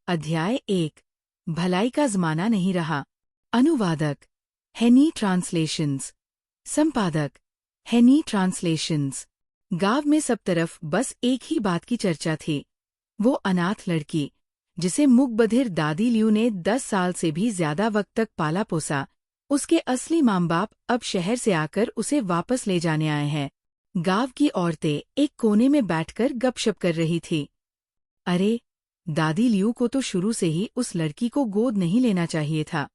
अध्याय 1। भलाई का ज़माना नहीं रहा। अनुवादक हेनी ट्रांसलेशंस। संपादक हेनी ट्रांसलेशंस। गांव में सब तरफ बस एक ही बात की चर्चा थी। वो अनाथ लड़की जिसे मुकबधिर दादी लियू ने 10 साल से भी ज्यादा वक्त तक पाला पोसा, उसके असली माँ बाप अब शहर से आकर उसे वापस ले जाने आए हैं। गांव की औरतें एक कोने में बैठकर गपशप कर रही थी। अरे, दादी लियू को तो शुरू से ही उस लड़की को गोद नहीं लेना चाहिए था।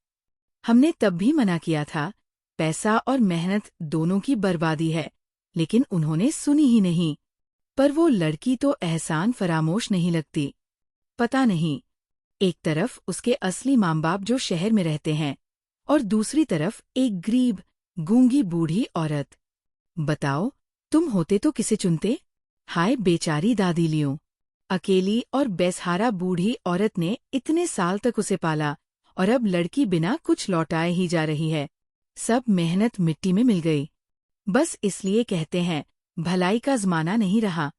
हमने तब भी मना किया था, पैसा और मेहनत दोनों की बर्बादी है, लेकिन उन्होंने सुनी ही नहीं। पर वो लड़की तो एहसान फरामोश नहीं लगती। पता नहीं, एक तरफ उसके असली माँ बाप जो शहर में रहते हैं और दूसरी तरफ एक गरीब गूंगी बूढ़ी औरत। बताओ, तुम होते तो किसे चुनते? हाय बेचारी दादी लियू। अकेली और बेसहारा बूढ़ी औरत ने इतने साल तक उसे पाला और अब लड़की बिना कुछ लौटाए ही जा रही है। सब मेहनत मिट्टी में मिल गई। बस इसलिए कहते हैं, भलाई का ज़माना नहीं रहा।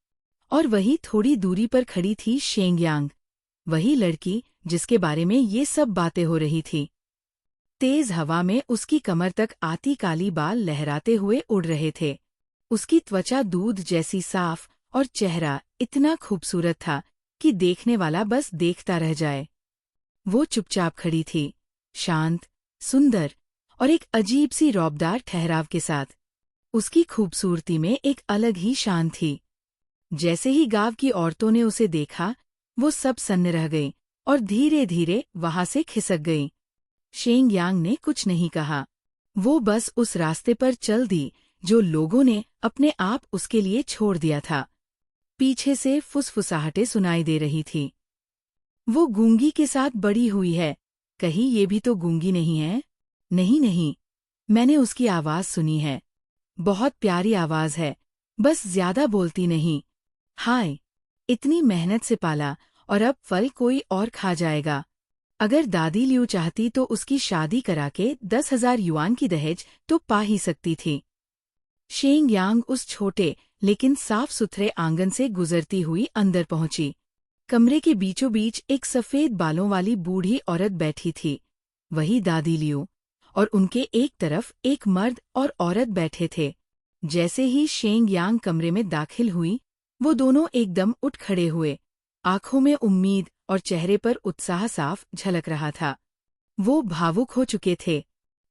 और वही थोड़ी दूरी पर खड़ी थी शेंगयांग, वही लड़की जिसके बारे में ये सब बातें हो रही थी। तेज हवा में उसकी कमर तक आती काली बाल लहराते हुए उड़ रहे थे। उसकी त्वचा दूध जैसी साफ और चेहरा इतना खूबसूरत था कि देखने वाला बस देखता रह जाए। वो चुपचाप खड़ी थी, शांत, सुंदर और एक अजीब सी रौबदार ठहराव के साथ। उसकी खूबसूरती में एक अलग ही शान थी। जैसे ही गांव की औरतों ने उसे देखा, वो सब सन्न रह गई और धीरे धीरे वहां से खिसक गई। शेंगयांग ने कुछ नहीं कहा। वो बस उस रास्ते पर चल दी जो लोगों ने अपने आप उसके लिए छोड़ दिया था। पीछे से फुसफुसाहटें सुनाई दे रही थी। वो गूंगी के साथ बड़ी हुई है, कहीं ये भी तो गूंगी नहीं है? नहीं नहीं, मैंने उसकी आवाज सुनी है। बहुत प्यारी आवाज है, बस ज्यादा बोलती नहीं। हाय, इतनी मेहनत से पाला और अब फल कोई और खा जाएगा। अगर दादी लियू चाहती तो उसकी शादी करा के 10,000 युआन की दहेज तो पा ही सकती थी। शेंगयांग उस छोटे लेकिन साफ सुथरे आंगन से गुजरती हुई अंदर पहुंची। कमरे के बीचों बीच एक सफेद बालों वाली बूढ़ी औरत बैठी थी, वही दादी लियू, और उनके एक तरफ एक मर्द और औरत बैठे थे। जैसे ही शेंगयांग कमरे में दाखिल हुई, वो दोनों एकदम उठ खड़े हुए। आंखों में उम्मीद और चेहरे पर उत्साह साफ झलक रहा था। वो भावुक हो चुके थे।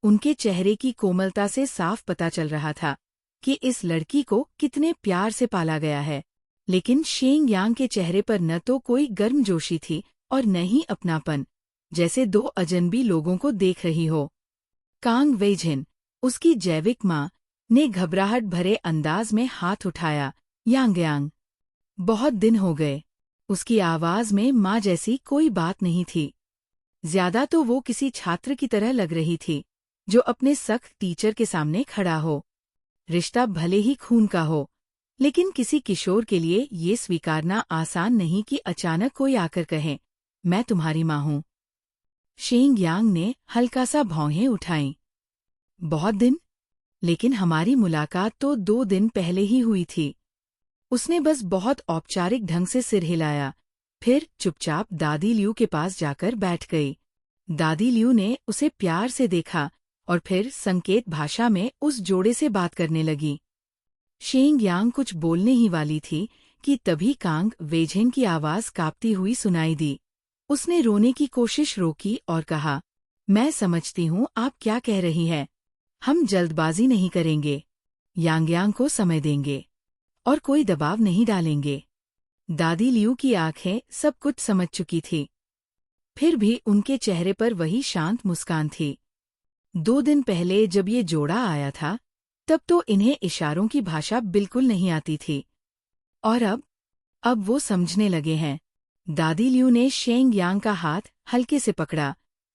उनके चेहरे की कोमलता से साफ पता चल रहा था कि इस लड़की को कितने प्यार से पाला गया है। लेकिन शेंगयांग के चेहरे पर न तो कोई गर्मजोशी थी और न ही अपनापन, जैसे दो अजनबी लोगों को देख रही हो। कांग वेइजिन, उसकी जैविक माँ, ने घबराहट भरे अंदाज में हाथ उठाया। यांगयांग, बहुत दिन हो गए। उसकी आवाज में माँ जैसी कोई बात नहीं थी। ज्यादा तो वो किसी छात्र की तरह लग रही थी जो अपने सख्त टीचर के सामने खड़ा हो। रिश्ता भले ही खून का हो, लेकिन किसी किशोर के लिए ये स्वीकारना आसान नहीं कि अचानक कोई आकर कहे, मैं तुम्हारी माँ हूँ। शेंगयांग ने हल्का सा भौहें उठाईं। बहुत दिन? लेकिन हमारी मुलाकात तो 2 दिन पहले ही हुई थी। उसने बस बहुत औपचारिक ढंग से सिर हिलाया, फिर चुपचाप दादी लियू के पास जाकर बैठ गई। दादी लियू ने उसे प्यार से देखा और फिर संकेत भाषा में उस जोड़े से बात करने लगी। शेंगयांग कुछ बोलने ही वाली थी कि तभी कांग वेइजिन की आवाज कांपती हुई सुनाई दी। उसने रोने की कोशिश रोकी और कहा, मैं समझती हूँ आप क्या कह रही हैं। हम जल्दबाजी नहीं करेंगे, यांगयांग को समय देंगे और कोई दबाव नहीं डालेंगे। दादी लियू की आंखें सब कुछ समझ चुकी थी, फिर भी उनके चेहरे पर वही शांत मुस्कान थी। 2 दिन पहले जब ये जोड़ा आया था, तब तो इन्हें इशारों की भाषा बिल्कुल नहीं आती थी। और अब वो समझने लगे हैं। दादी लियू ने शेंगयांग का हाथ हल्के से पकड़ा,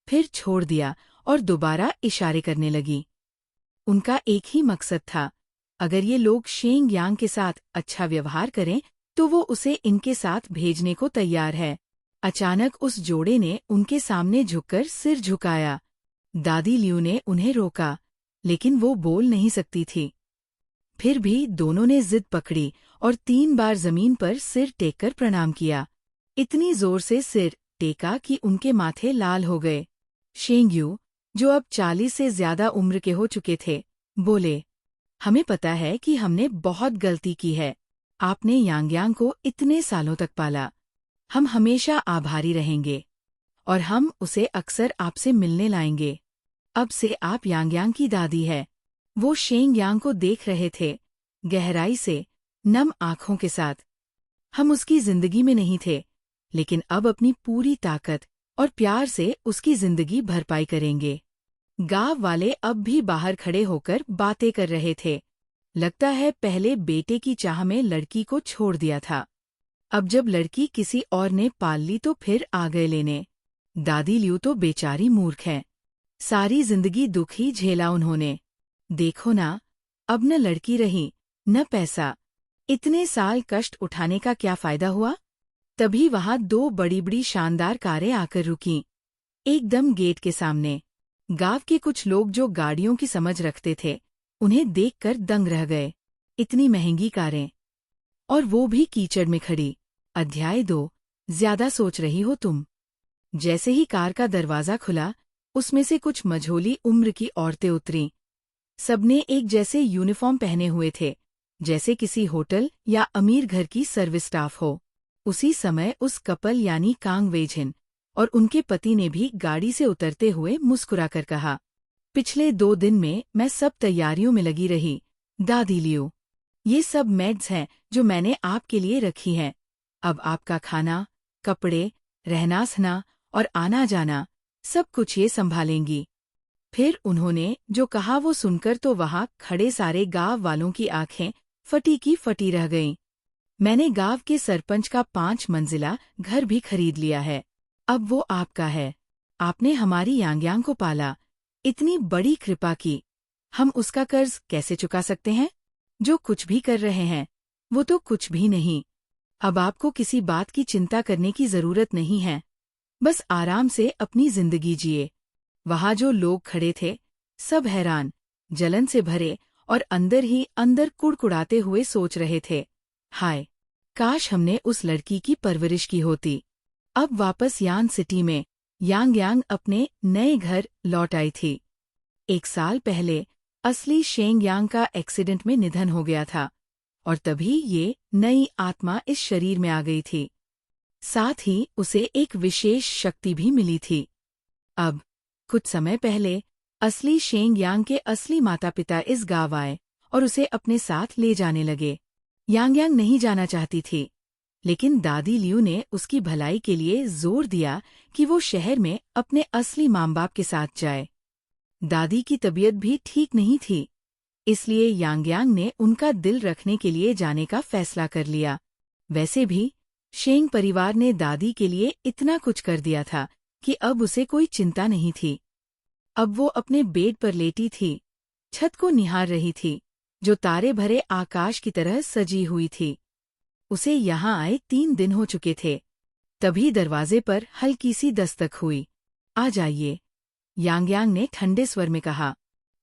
फिर छोड़ दिया और दोबारा इशारे करने लगी। उनका एक ही मकसद था, अगर ये लोग शेंगयांग के साथ अच्छा व्यवहार करें तो वो उसे इनके साथ भेजने को तैयार है। अचानक उस जोड़े ने उनके सामने झुककर सिर झुकाया। दादी लियू ने उन्हें रोका, लेकिन वो बोल नहीं सकती थी। फिर भी दोनों ने जिद पकड़ी और 3 बार जमीन पर सिर टेककर प्रणाम किया। इतनी जोर से सिर टेका कि उनके माथे लाल हो गए। शेंगयू, जो अब 40 से ज्यादा उम्र के हो चुके थे, बोले, हमें पता है कि हमने बहुत गलती की है। आपने यांगयांग को इतने सालों तक पाला। हम हमेशा आभारी रहेंगे और हम उसे अक्सर आपसे मिलने लाएंगे। अब से आप यांगयांग की दादी है। वो शेंगयांग को देख रहे थे, गहराई से, नम आंखों के साथ। हम उसकी जिंदगी में नहीं थे, लेकिन अब अपनी पूरी ताकत और प्यार से उसकी जिंदगी भरपाई करेंगे। गांव वाले अब भी बाहर खड़े होकर बातें कर रहे थे। लगता है पहले बेटे की चाह में लड़की को छोड़ दिया था। अब जब लड़की किसी और ने पाल ली तो फिर आ गए लेने। दादी लियू तो बेचारी मूर्ख है। सारी जिंदगी दुख ही झेला उन्होंने। देखो ना, अब न लड़की रही, न पैसा। इतने साल कष्ट उठाने का क्या फायदा हुआ? तभी वहां 2 बड़ी-बड़ी शानदार कारें आकर रुकीं, एकदम गेट के सामने। गांव के कुछ लोग जो गाड़ियों की समझ रखते थे, उन्हें देखकर दंग रह गए। इतनी महंगी कारें, और वो भी कीचड़ में खड़ी। अध्याय 2। ज्यादा सोच रही हो तुम। जैसे ही कार का दरवाजा खुला, उसमें से कुछ मझोली उम्र की औरतें उतरीं। सबने एक जैसे यूनिफॉर्म पहने हुए थे, जैसे किसी होटल या अमीर घर की सर्विस स्टाफ हो। उसी समय उस कपल यानी कांग वेजिन और उनके पति ने भी गाड़ी से उतरते हुए मुस्कुराकर कहा, पिछले 2 दिन में मैं सब तैयारियों में लगी रही, दादी लियू। ये सब मेड्स हैं जो मैंने आपके लिए रखी हैं। अब आपका खाना, कपड़े, रहना सहना और आना जाना, सब कुछ ये संभालेंगी। फिर उन्होंने जो कहा वो सुनकर तो वहां खड़े सारे गांव वालों की आंखें फटी की फटी रह गईं। मैंने गांव के सरपंच का 5 मंजिला घर भी खरीद लिया है। अब वो आपका है। आपने हमारी यांगयांग को पाला, इतनी बड़ी कृपा की। हम उसका कर्ज कैसे चुका सकते हैं? जो कुछ भी कर रहे हैं, वो तो कुछ भी नहीं। अब आपको किसी बात की चिंता करने की जरूरत नहीं है। बस आराम से अपनी जिंदगी जिए। वहां जो लोग खड़े थे, सब हैरान, जलन से भरे और अंदर ही अंदर कुड़कुड़ाते हुए सोच रहे थे, हाय, काश हमने उस लड़की की परवरिश की होती। अब वापस यान सिटी में यांगयांग अपने नए घर लौट आई थी। 1 साल पहले असली शेंगयांग का एक्सीडेंट में निधन हो गया था, और तभी ये नई आत्मा इस शरीर में आ गई थी। साथ ही उसे एक विशेष शक्ति भी मिली थी। अब कुछ समय पहले असली शेंगयांग के असली माता पिता इस गांव आए और उसे अपने साथ ले जाने लगे। यांगयांग नहीं जाना चाहती थी, लेकिन दादी लियू ने उसकी भलाई के लिए जोर दिया कि वो शहर में अपने असली माँ बाप के साथ जाए। दादी की तबीयत भी ठीक नहीं थी, इसलिए यांगयांग ने उनका दिल रखने के लिए जाने का फैसला कर लिया। वैसे भी शेंग परिवार ने दादी के लिए इतना कुछ कर दिया था कि अब उसे कोई चिंता नहीं थी। अब वो अपने बेड पर लेटी थी, छत को निहार रही थी, जो तारे भरे आकाश की तरह सजी हुई थी। उसे यहाँ आए 3 दिन हो चुके थे। तभी दरवाजे पर हल्की सी दस्तक हुई। आ जाइए, यांगयांग ने ठंडे स्वर में कहा।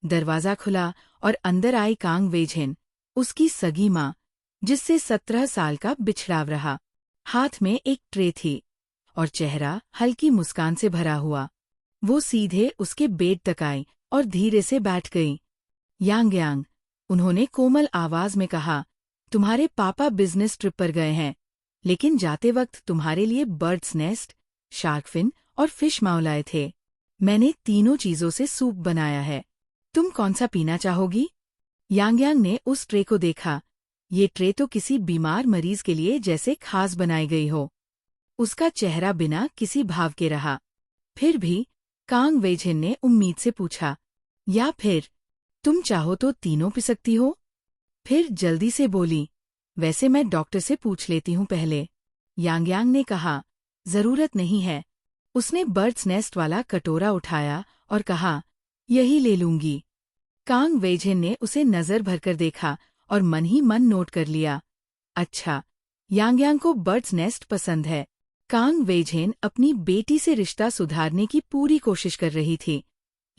दरवाजा खुला और अंदर आई कांग वेजिन, उसकी सगी माँ, जिससे 17 साल का बिछड़ाव रहा। हाथ में एक ट्रे थी और चेहरा हल्की मुस्कान से भरा हुआ। वो सीधे उसके बेड तक आई और धीरे से बैठ गई। यांगयांग, उन्होंने कोमल आवाज में कहा, तुम्हारे पापा बिजनेस ट्रिप पर गए हैं, लेकिन जाते वक्त तुम्हारे लिए बर्ड्स नेस्ट, शार्क फिन और फिश माउ लाए थे। मैंने तीनों चीजों से सूप बनाया है। तुम कौन सा पीना चाहोगी? यांगयांग ने उस ट्रे को देखा। ये ट्रे तो किसी बीमार मरीज के लिए जैसे खास बनाई गई हो। उसका चेहरा बिना किसी भाव के रहा। फिर भी कांग वेजिन ने उम्मीद से पूछा, या फिर तुम चाहो तो तीनों पी सकती हो? फिर जल्दी से बोली, वैसे मैं डॉक्टर से पूछ लेती हूँ पहले। यांगयांग ने कहा, जरूरत नहीं है। उसने बर्ड्स नेस्ट वाला कटोरा उठाया और कहा, यही ले लूंगी। कांग वेजिन ने उसे नजर भरकर देखा और मन ही मन नोट कर लिया। अच्छा, यांगयांग को बर्ड्स नेस्ट पसंद है। कांग वेजिन अपनी बेटी से रिश्ता सुधारने की पूरी कोशिश कर रही थी,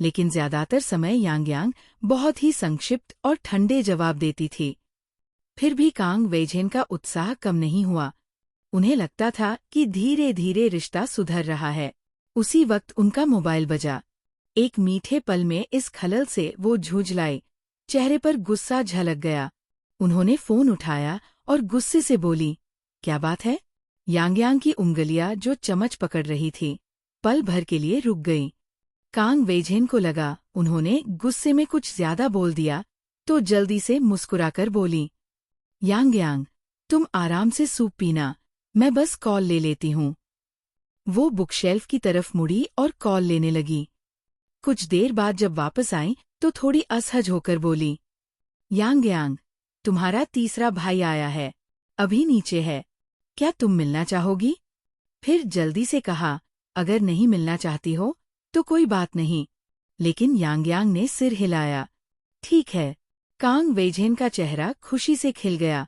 लेकिन ज्यादातर समय यांगयांग बहुत ही संक्षिप्त और ठंडे जवाब देती थी। फिर भी कांग वेजिन का उत्साह कम नहीं हुआ। उन्हें लगता था कि धीरे धीरे रिश्ता सुधर रहा है। उसी वक्त उनका मोबाइल बजा। एक मीठे पल में इस खलल से वो झुंझलाए, चेहरे पर गुस्सा झलक गया। उन्होंने फोन उठाया और गुस्से से बोली, क्या बात है? यांग की उंगलियां जो चमच पकड़ रही थी, पल भर के लिए रुक गईं। कांग वेइझेन को लगा उन्होंने गुस्से में कुछ ज्यादा बोल दिया, तो जल्दी से मुस्कुराकर बोली, यांग, तुम आराम से सूप पीना, मैं बस कॉल ले लेती हूँ। वो बुकशेल्फ की तरफ मुड़ी और कॉल लेने लगी। कुछ देर बाद जब वापस आई तो थोड़ी असहज होकर बोली, यांग, तुम्हारा तीसरा भाई आया है, अभी नीचे है, क्या तुम मिलना चाहोगी? फिर जल्दी से कहा, अगर नहीं मिलना चाहती हो तो कोई बात नहीं। लेकिन यांग ने सिर हिलाया। ठीक है। कांग वेइझेन का चेहरा खुशी से खिल गया।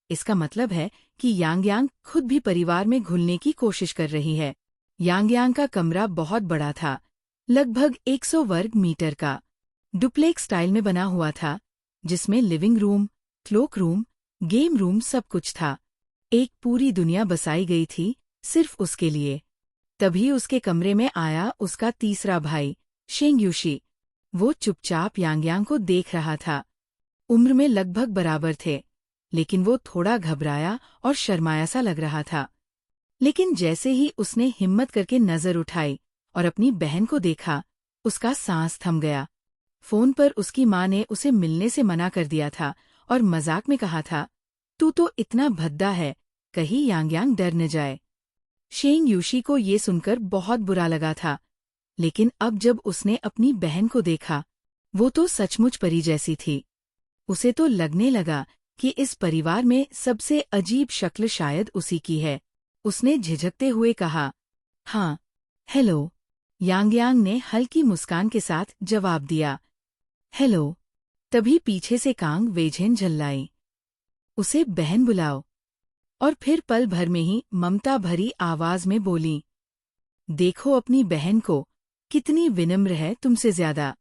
इसका मतलब है कि यांग खुद भी परिवार में घुलने की कोशिश कर रही है। यांग का कमरा बहुत बड़ा था, लगभग 100 वर्ग मीटर का। डुप्लेक्स स्टाइल में बना हुआ था, जिसमें living room, cloak room, game room सब कुछ था। एक पूरी दुनिया बसाई गई थी सिर्फ उसके लिए। तभी उसके कमरे में आया उसका तीसरा भाई, शेंग यूशी। वो चुपचाप यांग को देख रहा था। उम्र में लगभग बराबर थे, लेकिन वो थोड़ा घबराया और शर्माया सा लग रहा था। लेकिन जैसे ही उसने हिम्मत करके नजर उठाई और अपनी बहन को देखा, उसका सांस थम गया। फोन पर उसकी माँ ने उसे मिलने से मना कर दिया था और मजाक में कहा था, तू तो इतना भद्दा है, कहीं यांग डर न जाए। शेंग यूशी को ये सुनकर बहुत बुरा लगा था, लेकिन अब जब उसने अपनी बहन को देखा, वो तो सचमुच परी जैसी थी। उसे तो लगने लगा कि इस परिवार में सबसे अजीब शक्ल शायद उसी की है। उसने झिझकते हुए कहा, हाँ, हेलो। यांग ने हल्की मुस्कान के साथ जवाब दिया, हेलो। तभी पीछे से कांग वेइझेन झल्लाई, उसे बहन बुलाओ। और फिर पल भर में ही ममता भरी आवाज में बोली, देखो अपनी बहन को, कितनी विनम्र है तुमसे ज्यादा।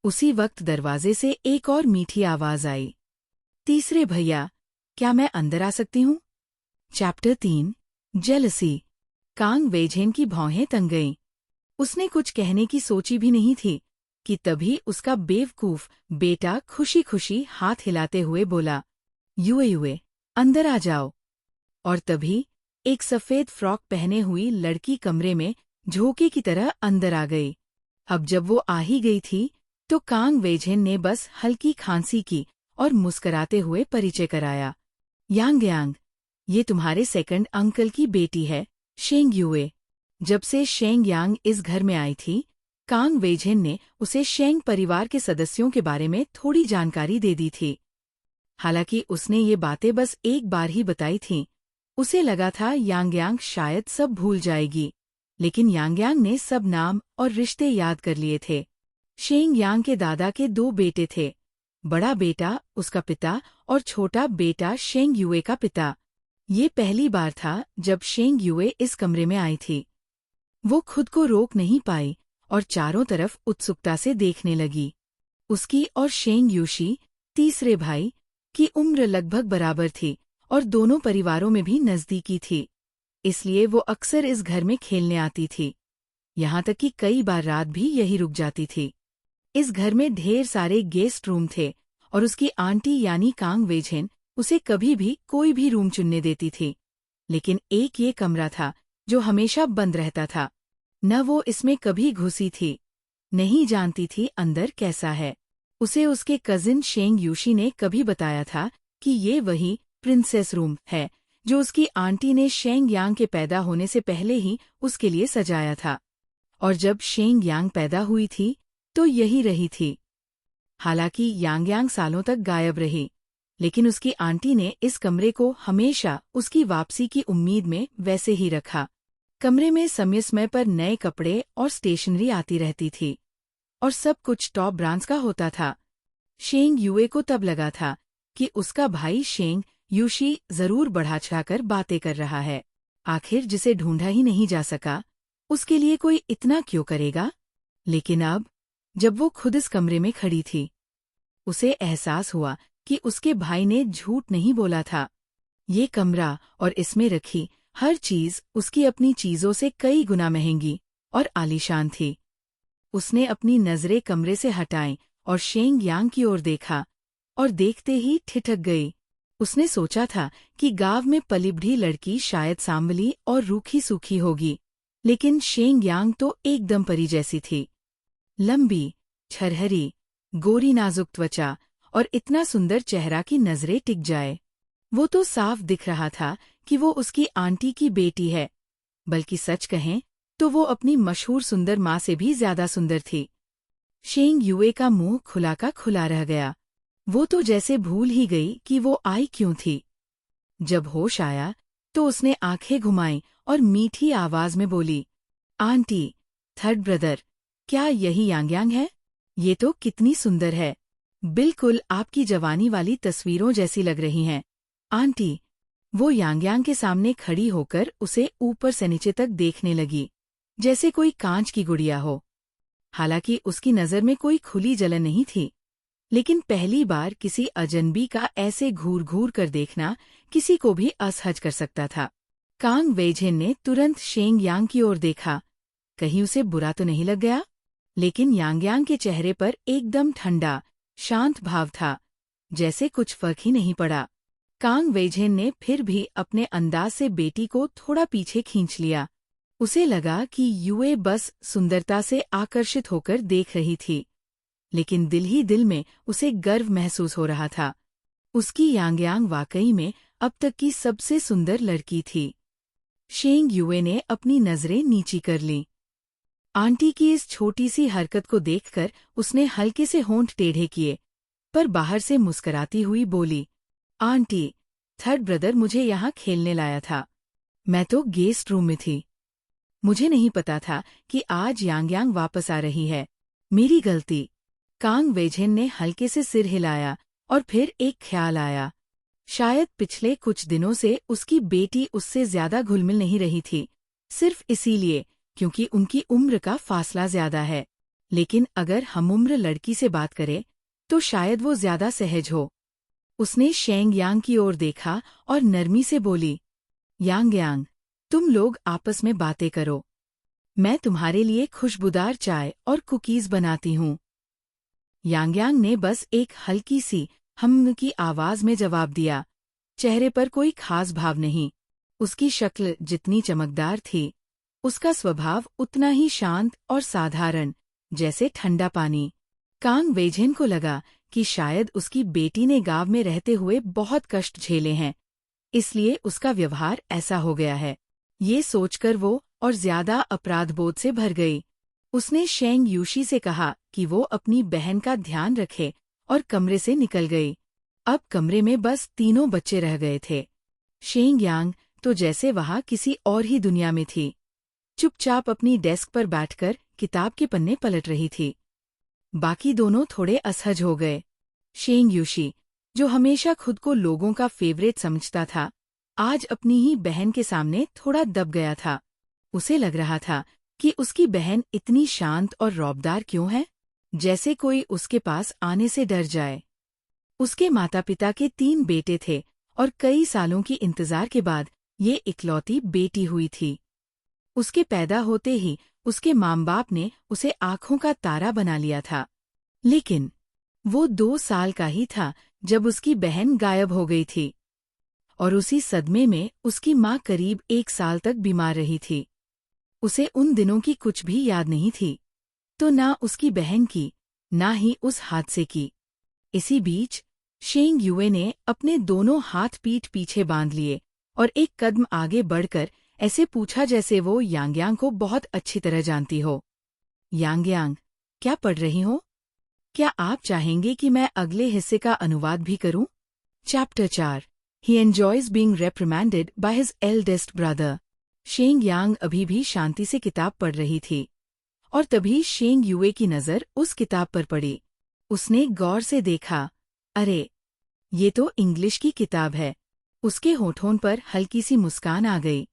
उसी वक्त दरवाजे से एक और मीठी आवाज आई, तीसरे भैया, क्या मैं अंदर आ सकती हूँ? Chapter 3 jealousy. कांग वेइझेन की भौहें तंग गईं। उसने कुछ कहने की सोची भी नहीं थी कि तभी उसका बेवकूफ बेटा खुशी खुशी हाथ हिलाते हुए बोला, युए, अंदर आ जाओ। और तभी एक सफेद फ्रॉक पहने हुई लड़की कमरे में झोंके की तरह अंदर आ गई। अब जब वो आ ही गई थी तो कांग वेइझेन ने बस हल्की खांसी की और मुस्कराते हुए परिचय कराया, यांग, ये तुम्हारे सेकंड अंकल की बेटी है, शेंग युए। जब से शेंग यांग इस घर में आई थी, कांग वेइझेन ने उसे शेंग परिवार के सदस्यों के बारे में थोड़ी जानकारी दे दी थी। हालांकि उसने ये बातें बस एक बार ही बताई थीं। उसे लगा था यांग शायद सब भूल जाएगी, लेकिन यांग ने सब नाम और रिश्ते याद कर लिए थे। शेंग यांग के दादा के 2 बेटे थे, बड़ा बेटा उसका पिता और छोटा बेटा शेंग युए का पिता। ये पहली बार था जब शेंग युए इस कमरे में आई थी। वो खुद को रोक नहीं पाई और चारों तरफ उत्सुकता से देखने लगी। उसकी और शेंग यूशी, तीसरे भाई, की उम्र लगभग बराबर थी और दोनों परिवारों में भी नजदीकी थी, इसलिए वो अक्सर इस घर में खेलने आती थी। यहाँ तक कि कई बार रात भी यही रुक जाती थी। इस घर में ढेर सारे गेस्ट रूम थे और उसकी आंटी यानी कांग वेइझेन उसे कभी भी कोई भी रूम चुनने देती थी। लेकिन एक ये कमरा था जो हमेशा बंद रहता था। न वो इसमें कभी घुसी थी, नहीं जानती थी अंदर कैसा है। उसे उसके कजिन शेंग यूशी ने कभी बताया था कि ये वही प्रिंसेस रूम है जो उसकी आंटी ने शेंग यांग के पैदा होने से पहले ही उसके लिए सजाया था। और जब शेंग यांग पैदा हुई थी तो यही रही थी। हालांकि यांग सालों तक गायब रही, लेकिन उसकी आंटी ने इस कमरे को हमेशा उसकी वापसी की उम्मीद में वैसे ही रखा। कमरे में समय समय पर नए कपड़े और स्टेशनरी आती रहती थी और सब कुछ टॉप ब्रांड्स का होता था। शेंग युए को तब लगा था कि उसका भाई शेंग यूशी जरूर बढ़ा चढ़ाकर बातें कर रहा है। आखिर जिसे ढूंढा ही नहीं जा सका, उसके लिए कोई इतना क्यों करेगा? लेकिन अब जब वो खुद इस कमरे में खड़ी थी, उसे एहसास हुआ कि उसके भाई ने झूठ नहीं बोला था। ये कमरा और इसमें रखी हर चीज उसकी अपनी चीजों से कई गुना महंगी और आलीशान थी। उसने अपनी नजरें कमरे से हटाईं और शेंग यांग की ओर देखा, और देखते ही ठिठक गई। उसने सोचा था कि गांव में पली बढ़ी लड़की शायद सांवली और रूखी सूखी होगी, लेकिन शेंग यांग तो एकदम परी जैसी थी। लंबी, छरहरी, गोरी नाजुक त्वचा और इतना सुंदर चेहरा कि नजरें टिक जाए। वो तो साफ दिख रहा था कि वो उसकी आंटी की बेटी है, बल्कि सच कहें तो वो अपनी मशहूर सुंदर माँ से भी ज्यादा सुंदर थी। शेंग युए का मुंह खुला का खुला रह गया। वो तो जैसे भूल ही गई कि वो आई क्यों थी। जब होश आया तो उसने आंखें घुमाईं और मीठी आवाज में बोली, आंटी, थर्ड ब्रदर, क्या यही यांग है? ये तो कितनी सुंदर है, बिल्कुल आपकी जवानी वाली तस्वीरों जैसी लग रही हैं। आंटी, वो यांग के सामने खड़ी होकर उसे ऊपर से नीचे तक देखने लगी, जैसे कोई कांच की गुड़िया हो। हालांकि उसकी नजर में कोई खुली जलन नहीं थी, लेकिन पहली बार किसी अजनबी का ऐसे घूर घूर कर देखना किसी को भी असहज कर सकता था। कांग वेइझेन ने तुरंत शेंग यांग की ओर देखा, कहीं उसे बुरा तो नहीं लग गया? लेकिन यांग के चेहरे पर एकदम ठंडा, शांत भाव था, जैसे कुछ फर्क ही नहीं पड़ा। कांग वेइझेन ने फिर भी अपने अंदाज से बेटी को थोड़ा पीछे खींच लिया। उसे लगा कि युए बस सुंदरता से आकर्षित होकर देख रही थी, लेकिन दिल ही दिल में उसे गर्व महसूस हो रहा था। उसकी यांग वाकई में अब तक की सबसे सुंदर लड़की थी। शेंग युए ने अपनी नजरें नीची कर लीं। आंटी की इस छोटी सी हरकत को देखकर उसने हल्के से होंठ टेढ़े किए, पर बाहर से मुस्कुराती हुई बोली, आंटी, थर्ड ब्रदर मुझे यहाँ खेलने लाया था। मैं तो गेस्ट रूम में थी। मुझे नहीं पता था कि आज यांग वापस आ रही है। मेरी गलती। कांग वेइझेन ने हल्के से सिर हिलाया और फिर एक ख्याल आया। शायद पिछले कुछ दिनों से उसकी बेटी उससे ज्यादा घुलमिल नहीं रही थी, सिर्फ इसीलिए क्योंकि उनकी उम्र का फासला ज्यादा है। लेकिन अगर हमउम्र लड़की से बात करे तो शायद वो ज्यादा सहज हो। उसने शेंग यांग की ओर देखा और नरमी से बोली, यांग, तुम लोग आपस में बातें करो। मैं तुम्हारे लिए खुशबूदार चाय और कुकीज बनाती हूँ। यांग ने बस एक हल्की सी हम की आवाज में जवाब दिया। चेहरे पर कोई खास भाव नहीं। उसकी शक्ल जितनी चमकदार थी, उसका स्वभाव उतना ही शांत और साधारण, जैसे ठंडा पानी। कांग वेइझेन को लगा कि शायद उसकी बेटी ने गांव में रहते हुए बहुत कष्ट झेले हैं, इसलिए उसका व्यवहार ऐसा हो गया है। ये सोचकर वो और ज्यादा अपराधबोध से भर गई। उसने शेंग यूशी से कहा कि वो अपनी बहन का ध्यान रखे और कमरे से निकल गई। अब कमरे में बस तीनों बच्चे रह गए थे। शेंग यांग तो जैसे वहाँ किसी और ही दुनिया में थी, चुपचाप अपनी डेस्क पर बैठकर किताब के पन्ने पलट रही थी। बाकी दोनों थोड़े असहज हो गए। शेंग यूशी, जो हमेशा खुद को लोगों का फेवरेट समझता था, आज अपनी ही बहन के सामने थोड़ा दब गया था। उसे लग रहा था कि उसकी बहन इतनी शांत और रौबदार क्यों है, जैसे कोई उसके पास आने से डर जाए। उसके माता पिता के 3 बेटे थे और कई सालों की इंतजार के बाद ये इकलौती बेटी हुई थी। उसके पैदा होते ही उसके माँ बाप ने उसे आंखों का तारा बना लिया था। लेकिन वो 2 साल का ही था जब उसकी बहन गायब हो गई थी, और उसी सदमे में उसकी माँ करीब 1 साल तक बीमार रही थी। उसे उन दिनों की कुछ भी याद नहीं थी, तो ना उसकी बहन की, ना ही उस हादसे की। इसी बीच शेंग युए ने अपने दोनों हाथ पीठ पीछे बांध लिए और एक कदम आगे बढ़कर ऐसे पूछा जैसे वो यांग को बहुत अच्छी तरह जानती हो। यांग, क्या पढ़ रही हो? क्या आप चाहेंगे कि मैं अगले हिस्से का अनुवाद भी करूं? Chapter 4 He enjoys being reprimanded by his eldest brother. शेंग यांग अभी भी शांति से किताब पढ़ रही थी, और तभी शेंग युए की नज़र उस किताब पर पड़ी। उसने गौर से देखा, अरे, ये तो इंग्लिश की किताब है। उसके होठों पर हल्की सी मुस्कान आ गई।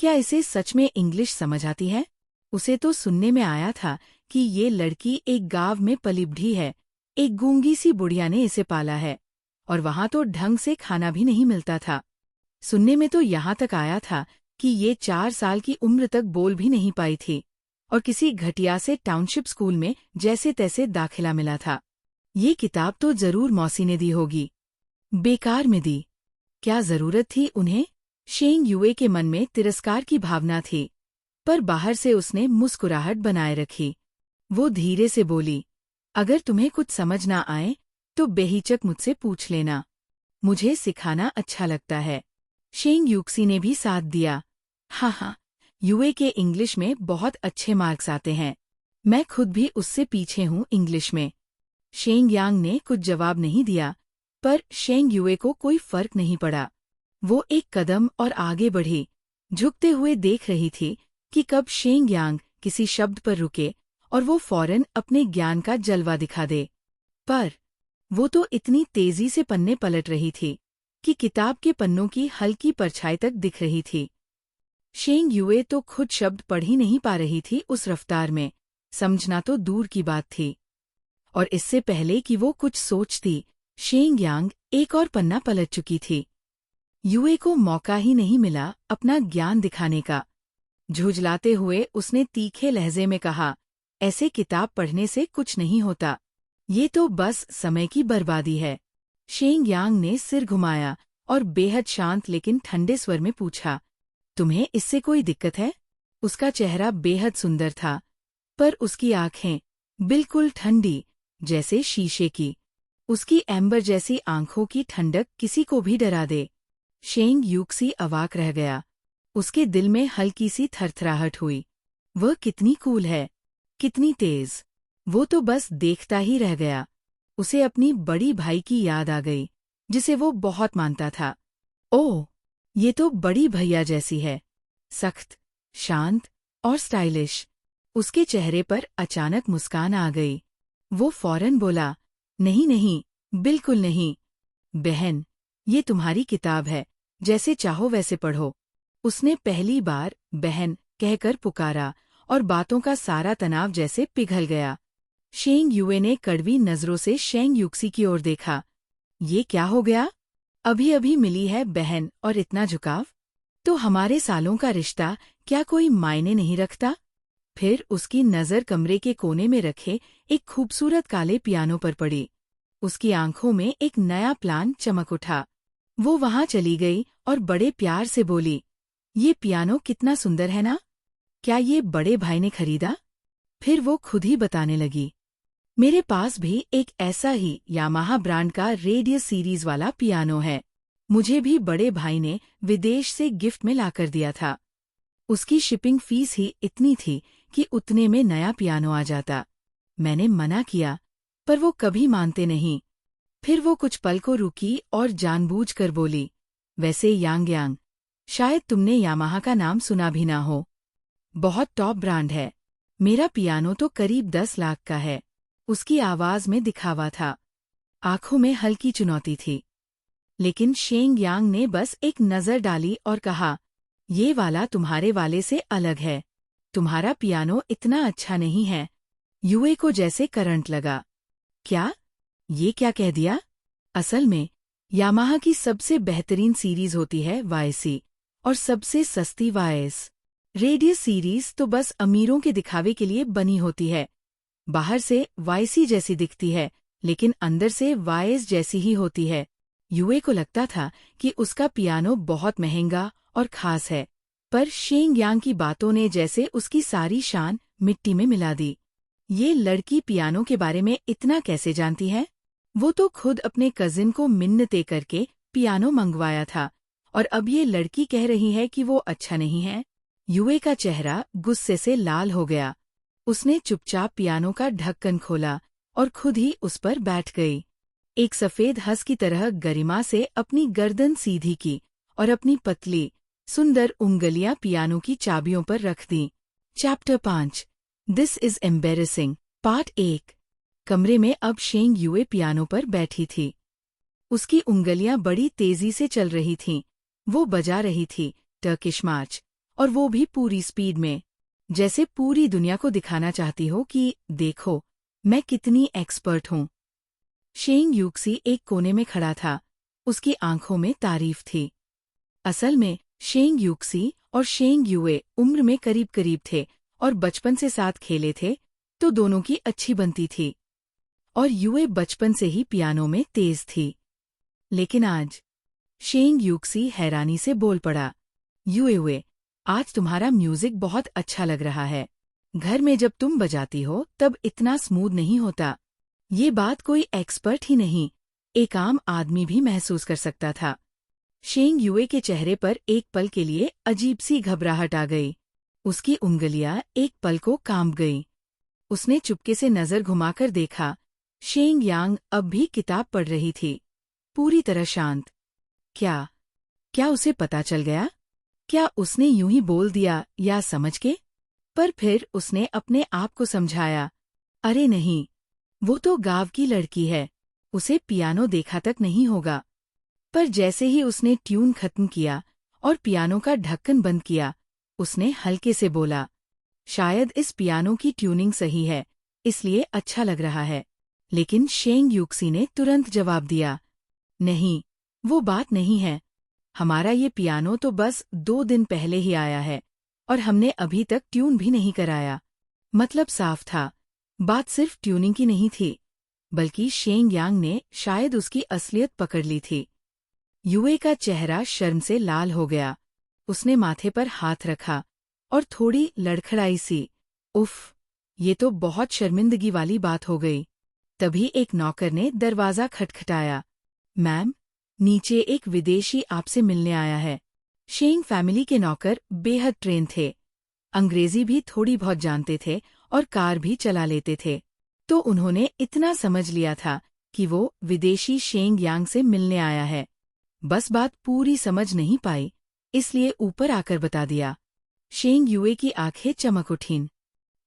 क्या इसे सच में इंग्लिश समझ आती है? उसे तो सुनने में आया था कि ये लड़की एक गांव में पली बढ़ी है, एक गूंगी सी बुढ़िया ने इसे पाला है, और वहां तो ढंग से खाना भी नहीं मिलता था। सुनने में तो यहाँ तक आया था कि ये 4 साल की उम्र तक बोल भी नहीं पाई थी और किसी घटिया से टाउनशिप स्कूल में जैसे तैसे दाखिला मिला था। ये किताब तो जरूर मौसी ने दी होगी। बेकार में दी। क्या जरूरत थी उन्हें? शेंग युए के मन में तिरस्कार की भावना थी, पर बाहर से उसने मुस्कुराहट बनाए रखी। वो धीरे से बोली, अगर तुम्हें कुछ समझ ना आए तो बेहिचक मुझसे पूछ लेना। मुझे सिखाना अच्छा लगता है। शेंग यूक्सी ने भी साथ दिया। हाँ, युए के इंग्लिश में बहुत अच्छे मार्क्स आते हैं। मैं खुद भी उससे पीछे हूँ इंग्लिश में। शेंग यांग ने कुछ जवाब नहीं दिया, पर शेंग युए को कोई फर्क नहीं पड़ा। वो एक कदम और आगे बढ़ी, झुकते हुए देख रही थी कि कब शेंग यांग किसी शब्द पर रुके और वो फौरन अपने ज्ञान का जलवा दिखा दे। पर वो तो इतनी तेजी से पन्ने पलट रही थी कि किताब के पन्नों की हल्की परछाई तक दिख रही थी। शेंग युए तो खुद शब्द पढ़ ही नहीं पा रही थी उस रफ्तार में, समझना तो दूर की बात थी। और इससे पहले कि वो कुछ सोचती, शेंग यांग एक और पन्ना पलट चुकी थी। युए को मौका ही नहीं मिला अपना ज्ञान दिखाने का। झुंझलाते हुए उसने तीखे लहजे में कहा, ऐसे किताब पढ़ने से कुछ नहीं होता। ये तो बस समय की बर्बादी है। शेंग यांग ने सिर घुमाया और बेहद शांत लेकिन ठंडे स्वर में पूछा, तुम्हें इससे कोई दिक्कत है? उसका चेहरा बेहद सुंदर था, पर उसकी आंखें बिल्कुल ठंडी, जैसे शीशे की। उसकी एम्बर जैसी आंखों की ठंडक किसी को भी डरा दे। शेंग यूक्सी अवाक रह गया। उसके दिल में हल्की सी थरथराहट हुई। वह कितनी कूल है, कितनी तेज। वो तो बस देखता ही रह गया। उसे अपनी बड़ी भाई की याद आ गई, जिसे वो बहुत मानता था। ओह, ये तो बड़ी भैया जैसी है। सख्त, शांत और स्टाइलिश। उसके चेहरे पर अचानक मुस्कान आ गई। वो फौरन बोला, नहीं नहीं, बिल्कुल नहीं। बहन, ये तुम्हारी किताब है, जैसे चाहो वैसे पढ़ो। उसने पहली बार बहन कहकर पुकारा और बातों का सारा तनाव जैसे पिघल गया। शेंग युए ने कड़वी नजरों से शेंग यूक्सी की ओर देखा। ये क्या हो गया? अभी अभी मिली है बहन और इतना झुकाव? तो हमारे सालों का रिश्ता क्या कोई मायने नहीं रखता? फिर उसकी नजर कमरे के कोने में रखे एक खूबसूरत काले पियानो पर पड़ी। उसकी आंखों में एक नया प्लान चमक उठा। वो वहां चली गई और बड़े प्यार से बोली, ये पियानो कितना सुंदर है ना? क्या ये बड़े भाई ने खरीदा? फिर वो खुद ही बताने लगी, मेरे पास भी एक ऐसा ही यामाहा ब्रांड का रेडियस सीरीज वाला पियानो है। मुझे भी बड़े भाई ने विदेश से गिफ्ट में लाकर दिया था। उसकी शिपिंग फीस ही इतनी थी कि उतने में नया पियानो आ जाता। मैंने मना किया, पर वो कभी मानते नहीं। फिर वो कुछ पल को रुकी और जानबूझकर बोली, वैसे यांग, शायद तुमने यामाहा का नाम सुना भी ना हो। बहुत टॉप ब्रांड है। मेरा पियानो तो करीब 10 लाख का है। उसकी आवाज में दिखावा था, आंखों में हल्की चुनौती थी। लेकिन शेंग यांग ने बस एक नजर डाली और कहा, ये वाला तुम्हारे वाले से अलग है। तुम्हारा पियानो इतना अच्छा नहीं है। युए को जैसे करंट लगा। क्या? ये क्या कह दिया? असल में यामाहा की सबसे बेहतरीन सीरीज होती है वाईसी और सबसे सस्ती वाईएस। रेडियस सीरीज तो बस अमीरों के दिखावे के लिए बनी होती है। बाहर से वाईसी जैसी दिखती है, लेकिन अंदर से वाईएस जैसी ही होती है। युए को लगता था कि उसका पियानो बहुत महंगा और खास है, पर शेंग यांग की बातों ने जैसे उसकी सारी शान मिट्टी में मिला दी। ये लड़की पियानो के बारे में इतना कैसे जानती है? वो तो खुद अपने कजिन को मिन्नतें करके पियानो मंगवाया था, और अब ये लड़की कह रही है कि वो अच्छा नहीं है। युए का चेहरा गुस्से से लाल हो गया। उसने चुपचाप पियानो का ढक्कन खोला और खुद ही उस पर बैठ गई। एक सफेद हंस की तरह गरिमा से अपनी गर्दन सीधी की और अपनी पतली, सुंदर उंगलियां पियानो की चाबियों पर रख दी। Chapter 5 this is embarrassing part 1। कमरे में अब शेंग युए पियानो पर बैठी थी। उसकी उंगलियां बड़ी तेजी से चल रही थीं। वो बजा रही थी टर्किश मार्च, और वो भी पूरी स्पीड में, जैसे पूरी दुनिया को दिखाना चाहती हो कि देखो, मैं कितनी एक्सपर्ट हूँ। शेंग यूक्सी एक कोने में खड़ा था। उसकी आंखों में तारीफ थी। असल में शेंग यूक्सी और शेंग युए उम्र में करीब करीब थे और बचपन से साथ खेले थे, तो दोनों की अच्छी बनती थी। और युए बचपन से ही पियानो में तेज थी। लेकिन आज शेंग यूक्सी हैरानी से बोल पड़ा, युए, आज तुम्हारा म्यूजिक बहुत अच्छा लग रहा है। घर में जब तुम बजाती हो तब इतना स्मूथ नहीं होता। ये बात कोई एक्सपर्ट ही नहीं, एक आम आदमी भी महसूस कर सकता था। शेंग युए के चेहरे पर एक पल के लिए अजीब सी घबराहट आ गई। उसकी उंगलियां एक पल को कांप गईं। उसने चुपके से नजर घुमाकर देखा। शेंग यांग अब भी किताब पढ़ रही थी, पूरी तरह शांत। क्या उसे पता चल गया? क्या उसने यूं ही बोल दिया या समझ के? पर फिर उसने अपने आप को समझाया, अरे नहीं, वो तो गांव की लड़की है, उसे पियानो देखा तक नहीं होगा। पर जैसे ही उसने ट्यून खत्म किया और पियानो का ढक्कन बंद किया, उसने हल्के से बोला, शायद इस पियानो की ट्यूनिंग सही है, इसलिए अच्छा लग रहा है। लेकिन शेंग यूक्सी ने तुरंत जवाब दिया, नहीं, वो बात नहीं है। हमारा ये पियानो तो बस 2 दिन पहले ही आया है और हमने अभी तक ट्यून भी नहीं कराया। मतलब साफ था, बात सिर्फ ट्यूनिंग की नहीं थी, बल्कि शेंग यांग ने शायद उसकी असलियत पकड़ ली थी। युए का चेहरा शर्म से लाल हो गया। उसने माथे पर हाथ रखा और थोड़ी लड़खड़ाई सी, उफ, ये तो बहुत शर्मिंदगी वाली बात हो गई। तभी एक नौकर ने दरवाज़ा खटखटाया। मैम, नीचे एक विदेशी आपसे मिलने आया है। शेंग फैमिली के नौकर बेहद ट्रेन थे, अंग्रेजी भी थोड़ी बहुत जानते थे और कार भी चला लेते थे, तो उन्होंने इतना समझ लिया था कि वो विदेशी शेंग यांग से मिलने आया है। बस बात पूरी समझ नहीं पाई, इसलिए ऊपर आकर बता दिया। शेंग युए की आंखें चमक उठीं।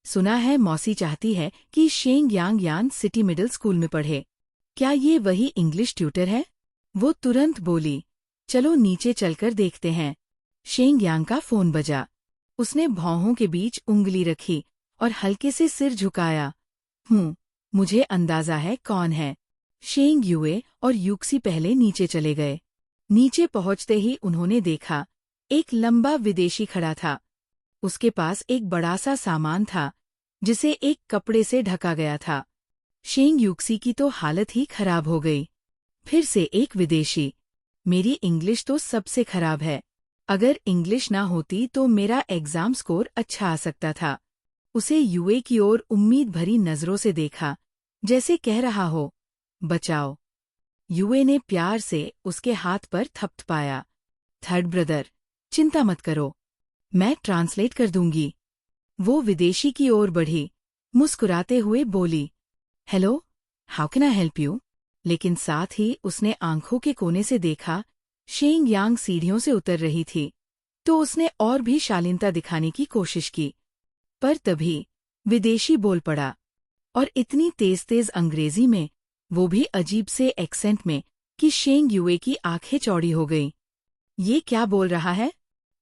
सुना है मौसी चाहती है कि शेंग यांग यान सिटी मिडिल स्कूल में पढ़े। क्या ये वही इंग्लिश ट्यूटर है? वो तुरंत बोली, चलो नीचे चलकर देखते हैं। शेंग यांग का फोन बजा। उसने भौहों के बीच उंगली रखी और हल्के से सिर झुकाया। मुझे अंदाजा है कौन है। शेंग युए और यूक्सी पहले नीचे चले गए। नीचे पहुंचते ही उन्होंने देखा, एक लंबा विदेशी खड़ा था। उसके पास एक बड़ा सा सामान था, जिसे एक कपड़े से ढका गया था। शेंग यूक्सी की तो हालत ही खराब हो गई। फिर से एक विदेशी। मेरी इंग्लिश तो सबसे खराब है। अगर इंग्लिश ना होती तो मेरा एग्जाम स्कोर अच्छा आ सकता था। उसे युए की ओर उम्मीद भरी नजरों से देखा, जैसे कह रहा हो, बचाओ। युए ने प्यार से उसके हाथ पर थपथपाया। थर्ड ब्रदर, चिंता मत करो, मैं ट्रांसलेट कर दूंगी। वो विदेशी की ओर बढ़ी, मुस्कुराते हुए बोली, hello, how can I help you? लेकिन साथ ही उसने आंखों के कोने से देखा, शेंग यांग सीढ़ियों से उतर रही थी, तो उसने और भी शालीनता दिखाने की कोशिश की। पर तभी विदेशी बोल पड़ा, और इतनी तेज तेज अंग्रेजी में, वो भी अजीब से एक्सेंट में, कि शेंग युए की आंखें चौड़ी हो गईं। ये क्या बोल रहा है?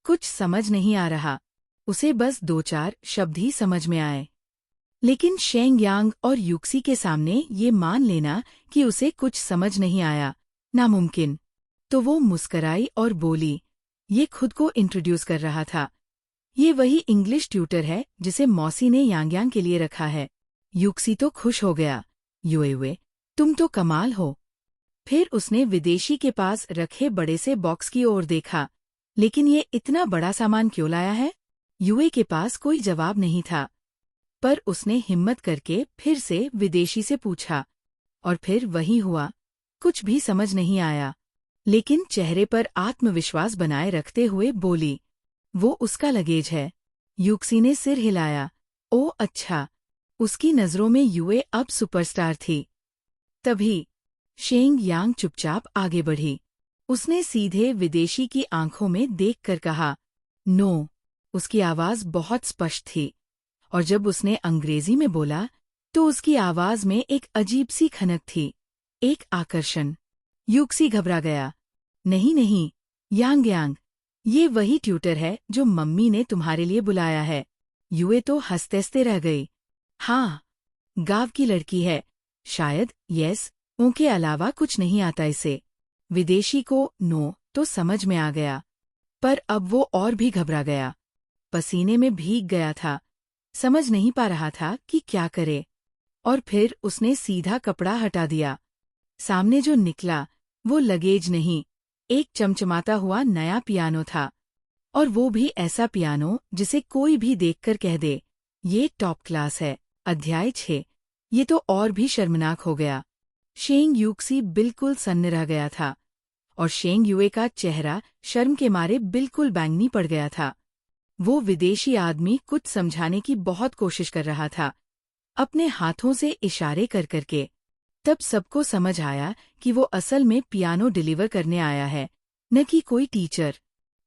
कुछ समझ नहीं आ रहा। उसे बस 2-4 शब्द ही समझ में आए। लेकिन शेंग यांग और यूक्सी के सामने ये मान लेना कि उसे कुछ समझ नहीं आया, नामुमकिन। तो वो मुस्कराई और बोली, ये खुद को इंट्रोड्यूस कर रहा था। ये वही इंग्लिश ट्यूटर है जिसे मौसी ने यांग के लिए रखा है। यूक्सी तो खुश हो गया, युए, तुम तो कमाल हो। फिर उसने विदेशी के पास रखे बड़े से बॉक्स की ओर देखा, लेकिन ये इतना बड़ा सामान क्यों लाया है? युए के पास कोई जवाब नहीं था। पर उसने हिम्मत करके फिर से विदेशी से पूछा, और फिर वही हुआ, कुछ भी समझ नहीं आया। लेकिन चेहरे पर आत्मविश्वास बनाए रखते हुए बोली, वो उसका लगेज है। यूक्सी ने सिर हिलाया, ओ अच्छा। उसकी नजरों में युए अब सुपरस्टार थी। तभी शेंग यांग चुपचाप आगे बढ़ी। उसने सीधे विदेशी की आंखों में देखकर कहा, नो। उसकी आवाज बहुत स्पष्ट थी, और जब उसने अंग्रेजी में बोला, तो उसकी आवाज में एक अजीब सी खनक थी, एक आकर्षण। यूक्सी घबरा गया। नहीं, यांग, ये वही ट्यूटर है जो मम्मी ने तुम्हारे लिए बुलाया है। युए तो हंसते रह गई। हाँ, गांव की लड़की है, शायद, यस, उनके अलावा कुछ नहीं आता इसे। विदेशी को नो तो समझ में आ गया। पर अब वो और भी घबरा गया, पसीने में भीग गया था, समझ नहीं पा रहा था कि क्या करे। और फिर उसने सीधा कपड़ा हटा दिया। सामने जो निकला वो लगेज नहीं, एक चमचमाता हुआ नया पियानो था। और वो भी ऐसा पियानो जिसे कोई भी देखकर कह दे, ये टॉप क्लास है। अध्याय 6। ये तो और भी शर्मनाक हो गया। शेंग यूक्सी बिल्कुल सन्न रह गया था, और शेंग युए का चेहरा शर्म के मारे बिल्कुल बैंगनी पड़ गया था। वो विदेशी आदमी कुछ समझाने की बहुत कोशिश कर रहा था, अपने हाथों से इशारे कर करके। तब सबको समझ आया कि वो असल में पियानो डिलीवर करने आया है, न कि कोई टीचर।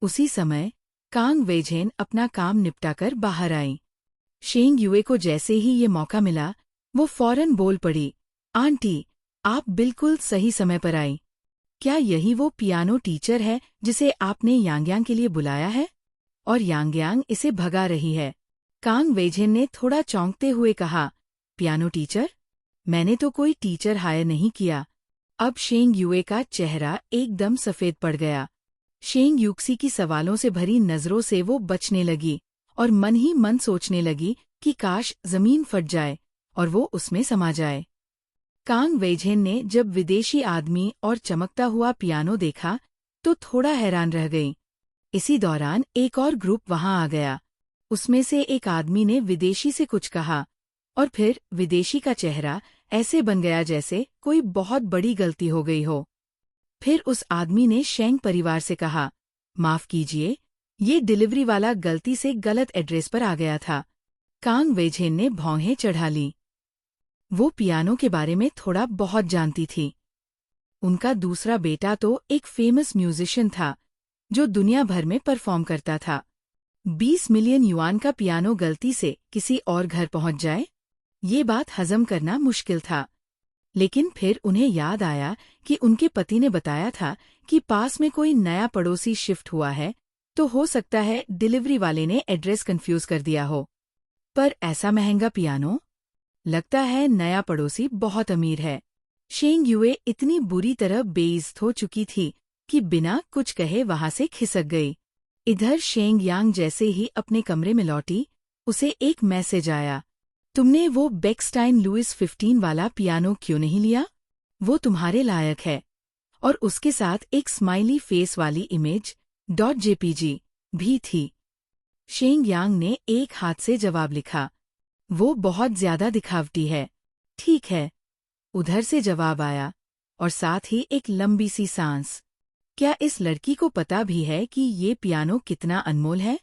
उसी समय कांग वेझेन अपना काम निपटाकर बाहर आई। शेंग युए को जैसे ही ये मौका मिला, वो फौरन बोल पड़ी, आंटी, आप बिल्कुल सही समय पर आई। क्या यही वो पियानो टीचर है जिसे आपने यांगयांग के लिए बुलाया है? और यांगयांग इसे भगा रही है। कांग वेझेन ने थोड़ा चौंकते हुए कहा, पियानो टीचर? मैंने तो कोई टीचर हायर नहीं किया। अब शेंग युए का चेहरा एकदम सफेद पड़ गया। शेंग यूक्सी की सवालों से भरी नजरों से वो बचने लगी, और मन ही मन सोचने लगी कि काश जमीन फट जाए और वो उसमें समा जाए। कांग वेझेन ने जब विदेशी आदमी और चमकता हुआ पियानो देखा तो थोड़ा हैरान रह गई। इसी दौरान एक और ग्रुप वहां आ गया। उसमें से एक आदमी ने विदेशी से कुछ कहा, और फिर विदेशी का चेहरा ऐसे बन गया जैसे कोई बहुत बड़ी गलती हो गई हो। फिर उस आदमी ने शेंग परिवार से कहा, माफ कीजिए, ये डिलीवरी वाला गलती से गलत एड्रेस पर आ गया था। कांग वेझेन ने भौहें चढ़ा ली। वो पियानो के बारे में थोड़ा बहुत जानती थी। उनका दूसरा बेटा तो एक फेमस म्यूजिशियन था जो दुनिया भर में परफॉर्म करता था। 20 मिलियन युआन का पियानो गलती से किसी और घर पहुंच जाए, ये बात हजम करना मुश्किल था। लेकिन फिर उन्हें याद आया कि उनके पति ने बताया था कि पास में कोई नया पड़ोसी शिफ्ट हुआ है, तो हो सकता है डिलीवरी वाले ने एड्रेस कंफ्यूज कर दिया हो। पर ऐसा महंगा पियानो? लगता है नया पड़ोसी बहुत अमीर है। शेंग युए इतनी बुरी तरह बेइज्जत हो चुकी थी कि बिना कुछ कहे वहां से खिसक गई। इधर शेंग यांग जैसे ही अपने कमरे में लौटी, उसे एक मैसेज आया, तुमने वो बेक्सटाइन लुइस 15 वाला पियानो क्यों नहीं लिया? वो तुम्हारे लायक है। और उसके साथ एक स्माइली फेस वाली इमेज .jpg भी थी। शेंग यांग ने एक हाथ से जवाब लिखा, वो बहुत ज्यादा दिखावटी है। ठीक है, उधर से जवाब आया, और साथ ही एक लंबी सी सांस। क्या इस लड़की को पता भी है कि ये पियानो कितना अनमोल है?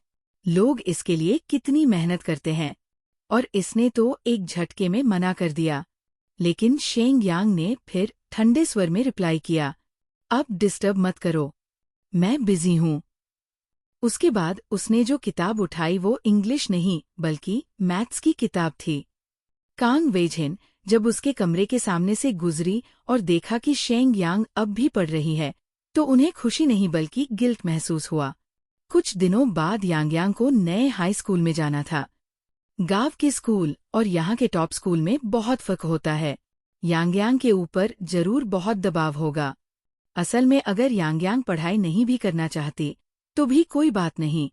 लोग इसके लिए कितनी मेहनत करते हैं, और इसने तो एक झटके में मना कर दिया। लेकिन शेंग यांग ने फिर ठंडे स्वर में रिप्लाई किया, अब डिस्टर्ब मत करो, मैं बिजी हूँ। उसके बाद उसने जो किताब उठाई वो इंग्लिश नहीं बल्कि मैथ्स की किताब थी। कांग वेझेन जब उसके कमरे के सामने से गुजरी और देखा कि शेंग यांग अब भी पढ़ रही है, तो उन्हें खुशी नहीं बल्कि गिल्ट महसूस हुआ। कुछ दिनों बाद यांगयांग को नए हाई स्कूल में जाना था। गांव के स्कूल और यहाँ के टॉप स्कूल में बहुत फर्क होता है। यांगयांग के ऊपर जरूर बहुत दबाव होगा। असल में अगर यांगयांग पढ़ाई नहीं भी करना चाहती तो भी कोई बात नहीं,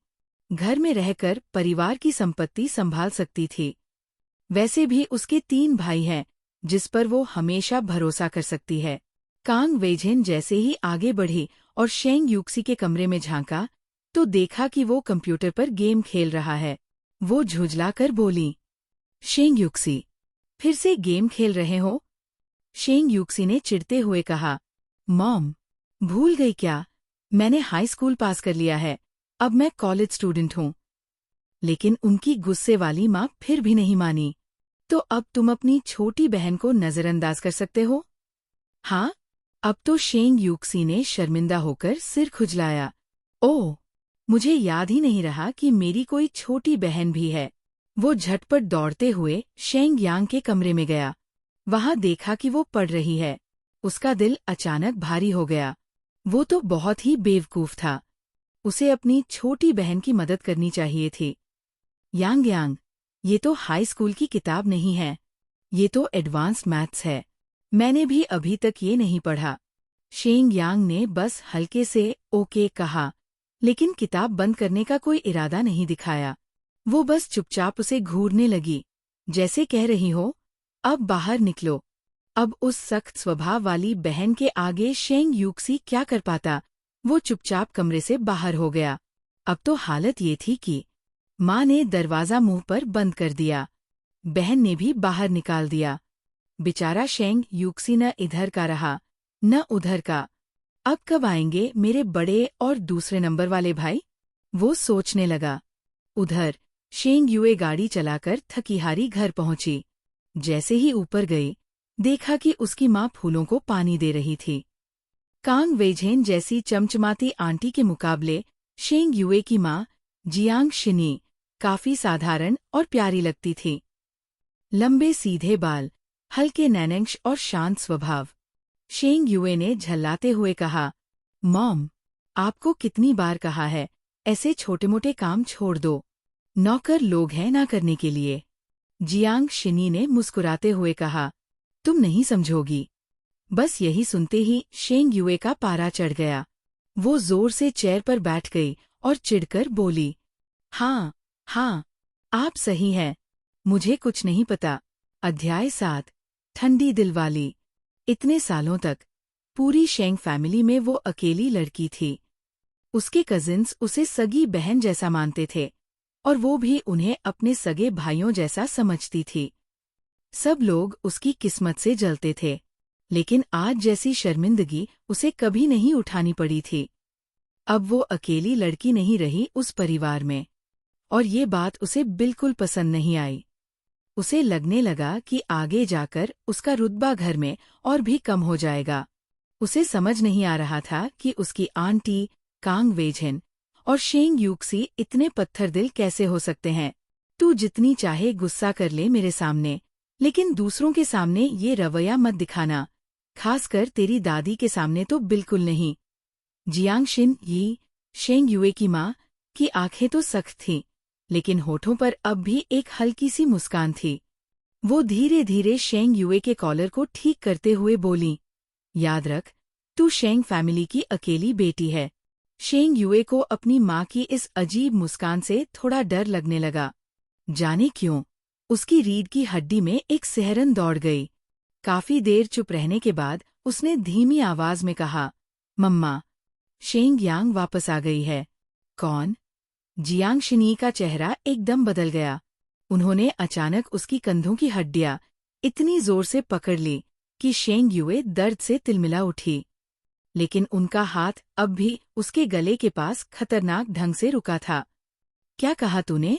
घर में रहकर परिवार की संपत्ति संभाल सकती थी। वैसे भी उसके 3 भाई हैं जिस पर वो हमेशा भरोसा कर सकती है। कांग वेझेन जैसे ही आगे बढ़ी और शेंग यूक्सी के कमरे में झांका तो देखा कि वो कंप्यूटर पर गेम खेल रहा है। वो झुंझलाकर बोली, शेंग यूक्सी, फिर से गेम खेल रहे हो? शेंग यूक्सी ने चिढ़ते हुए कहा, मॉम, भूल गई क्या? मैंने हाई स्कूल पास कर लिया है, अब मैं कॉलेज स्टूडेंट हूँ। लेकिन उनकी गुस्से वाली माँ फिर भी नहीं मानी। तो अब तुम अपनी छोटी बहन को नजरअंदाज कर सकते हो? हाँ? अब तो शेंग यूक्सी ने शर्मिंदा होकर सिर खुजलाया। ओह, मुझे याद ही नहीं रहा कि मेरी कोई छोटी बहन भी है। वो झटपट दौड़ते हुए शेंग यांग के कमरे में गया। वहां देखा कि वो पढ़ रही है। उसका दिल अचानक भारी हो गया। वो तो बहुत ही बेवकूफ था। उसे अपनी छोटी बहन की मदद करनी चाहिए थी। यांग, ये तो हाई स्कूल की किताब नहीं है, ये तो एडवांस्ड मैथ्स है। मैंने भी अभी तक ये नहीं पढ़ा। शेंग यांग ने बस हल्के से ओके कहा, लेकिन किताब बंद करने का कोई इरादा नहीं दिखाया। वो बस चुपचाप उसे घूरने लगी, जैसे कह रही हो, अब बाहर निकलो। अब उस सख्त स्वभाव वाली बहन के आगे शेंग यूक्सी क्या कर पाता। वो चुपचाप कमरे से बाहर हो गया। अब तो हालत ये थी कि माँ ने दरवाज़ा मुंह पर बंद कर दिया, बहन ने भी बाहर निकाल दिया। बेचारा शेंग यूक्सी न इधर का रहा न उधर का। अब कब आएंगे मेरे बड़े और दूसरे नंबर वाले भाई, वो सोचने लगा। उधर शेंग युए गाड़ी चलाकर थकीहारी घर पहुंची। जैसे ही ऊपर गई, देखा कि उसकी माँ फूलों को पानी दे रही थी। कांग वेझेन जैसी चमचमाती आंटी के मुकाबले शेंग युए की माँ जियांग शिनी काफी साधारण और प्यारी लगती थी। लंबे सीधे बाल, हल्के नैनंश और शांत स्वभाव। शेंग युए ने झल्लाते हुए कहा, मॉम, आपको कितनी बार कहा है, ऐसे छोटे मोटे काम छोड़ दो। नौकर लोग हैं ना करने के लिए। जियांग शिनी ने मुस्कुराते हुए कहा, तुम नहीं समझोगी। बस यही सुनते ही शेंग युए का पारा चढ़ गया। वो जोर से चेयर पर बैठ गई और चिढ़कर बोली, हाँ, हाँ, आप सही हैं, मुझे कुछ नहीं पता। अध्याय 7, ठंडी दिलवाली। इतने सालों तक पूरी शेंग फैमिली में वो अकेली लड़की थी। उसके कजिन्स उसे सगी बहन जैसा मानते थे और वो भी उन्हें अपने सगे भाइयों जैसा समझती थी। सब लोग उसकी किस्मत से जलते थे, लेकिन आज जैसी शर्मिंदगी उसे कभी नहीं उठानी पड़ी थी। अब वो अकेली लड़की नहीं रही उस परिवार में, और ये बात उसे बिल्कुल पसंद नहीं आई। उसे लगने लगा कि आगे जाकर उसका रुतबा घर में और भी कम हो जाएगा। उसे समझ नहीं आ रहा था कि उसकी आंटी कांग वेझेन और शेंग यूक्सी इतने पत्थर दिल कैसे हो सकते हैं। तू जितनी चाहे गुस्सा कर ले मेरे सामने, लेकिन दूसरों के सामने ये रवैया मत दिखाना, खासकर तेरी दादी के सामने तो बिल्कुल नहीं। जियांग शिन यी, शेंग युए की माँ, की आंखें तो सख्त थीं, लेकिन होठों पर अब भी एक हल्की सी मुस्कान थी। वो धीरे धीरे शेंग युए के कॉलर को ठीक करते हुए बोली, याद रख, तू शेंग फैमिली की अकेली बेटी है। शेंग युए को अपनी माँ की इस अजीब मुस्कान से थोड़ा डर लगने लगा। जाने क्यों, उसकी रीढ़ की हड्डी में एक सिहरन दौड़ गई। काफी देर चुप रहने के बाद उसने धीमी आवाज में कहा, मम्मा, शेंग यांग वापस आ गई है। कौन? जियांग शिनी का चेहरा एकदम बदल गया। उन्होंने अचानक उसकी कंधों की हड्डियां इतनी जोर से पकड़ ली कि शेंग युए दर्द से तिलमिला उठी। लेकिन उनका हाथ अब भी उसके गले के पास खतरनाक ढंग से रुका था। क्या कहा तूने?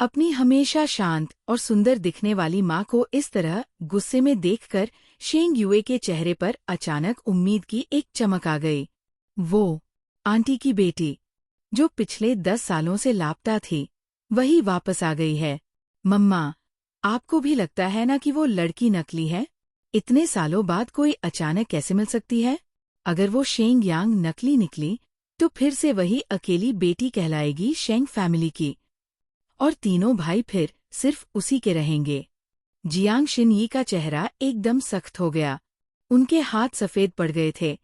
अपनी हमेशा शांत और सुंदर दिखने वाली माँ को इस तरह गुस्से में देखकर शेंग युए के चेहरे पर अचानक उम्मीद की एक चमक आ गई। वो आंटी की बेटी, जो पिछले 10 सालों से लापता थी, वही वापस आ गई है। मम्मा, आपको भी लगता है ना कि वो लड़की नकली है? इतने सालों बाद कोई अचानक कैसे मिल सकती है? अगर वो शेंग यांग नकली निकली, तो फिर से वही अकेली बेटी कहलाएगी शेंग फैमिली की, और तीनों भाई फिर सिर्फ उसी के रहेंगे। जियांग शिनयी का चेहरा एकदम सख्त हो गया। उनके हाथ सफेद पड़ गए थे,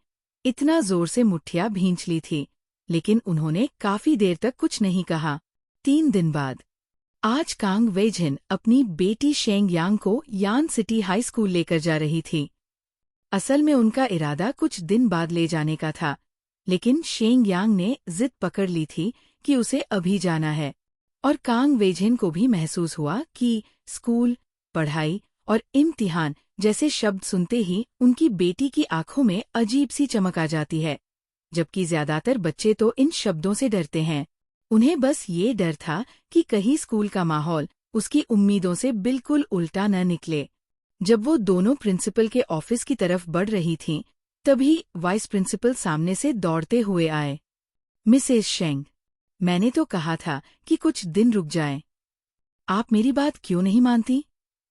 इतना जोर से मुट्ठियां भींच ली थी, लेकिन उन्होंने काफी देर तक कुछ नहीं कहा। 3 दिन बाद आज कांग वेझेन अपनी बेटी शेंग यांग को यान सिटी हाई स्कूल लेकर जा रही थी। असल में उनका इरादा कुछ दिन बाद ले जाने का था, लेकिन शेंग यांग ने जिद पकड़ ली थी कि उसे अभी जाना है, और कांग वेझेन को भी महसूस हुआ कि स्कूल, पढ़ाई और इम्तिहान जैसे शब्द सुनते ही उनकी बेटी की आंखों में अजीब सी चमक आ जाती है, जबकि ज्यादातर बच्चे तो इन शब्दों से डरते हैं। उन्हें बस ये डर था कि कहीं स्कूल का माहौल उसकी उम्मीदों से बिल्कुल उल्टा न निकले। जब वो दोनों प्रिंसिपल के ऑफिस की तरफ बढ़ रही थीं, तभी वाइस प्रिंसिपल सामने से दौड़ते हुए आए। मिसेस शेंग, मैंने तो कहा था कि कुछ दिन रुक जाएं। आप मेरी बात क्यों नहीं मानती?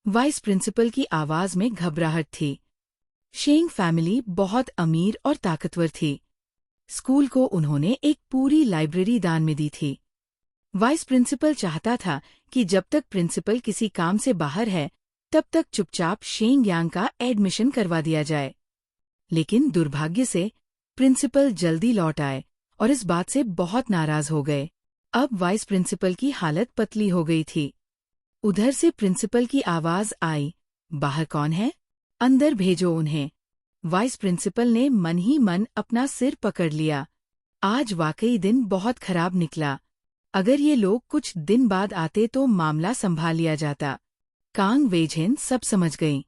वाइस प्रिंसिपल की आवाज में घबराहट थी। शेंग फैमिली बहुत अमीर और ताकतवर थी। स्कूल को उन्होंने एक पूरी लाइब्रेरी दान में दी थी। वाइस प्रिंसिपल चाहता था कि जब तक प्रिंसिपल किसी काम से बाहर है, तब तक चुपचाप शेंग यांग का एडमिशन करवा दिया जाए। लेकिन दुर्भाग्य से प्रिंसिपल जल्दी लौट आए और इस बात से बहुत नाराज हो गए। अब वाइस प्रिंसिपल की हालत पतली हो गई थी। उधर से प्रिंसिपल की आवाज आई, बाहर कौन है? अंदर भेजो उन्हें। वाइस प्रिंसिपल ने मन ही मन अपना सिर पकड़ लिया। आज वाकई दिन बहुत खराब निकला। अगर ये लोग कुछ दिन बाद आते तो मामला संभाल लिया जाता। कांग वेझेन सब समझ गईं।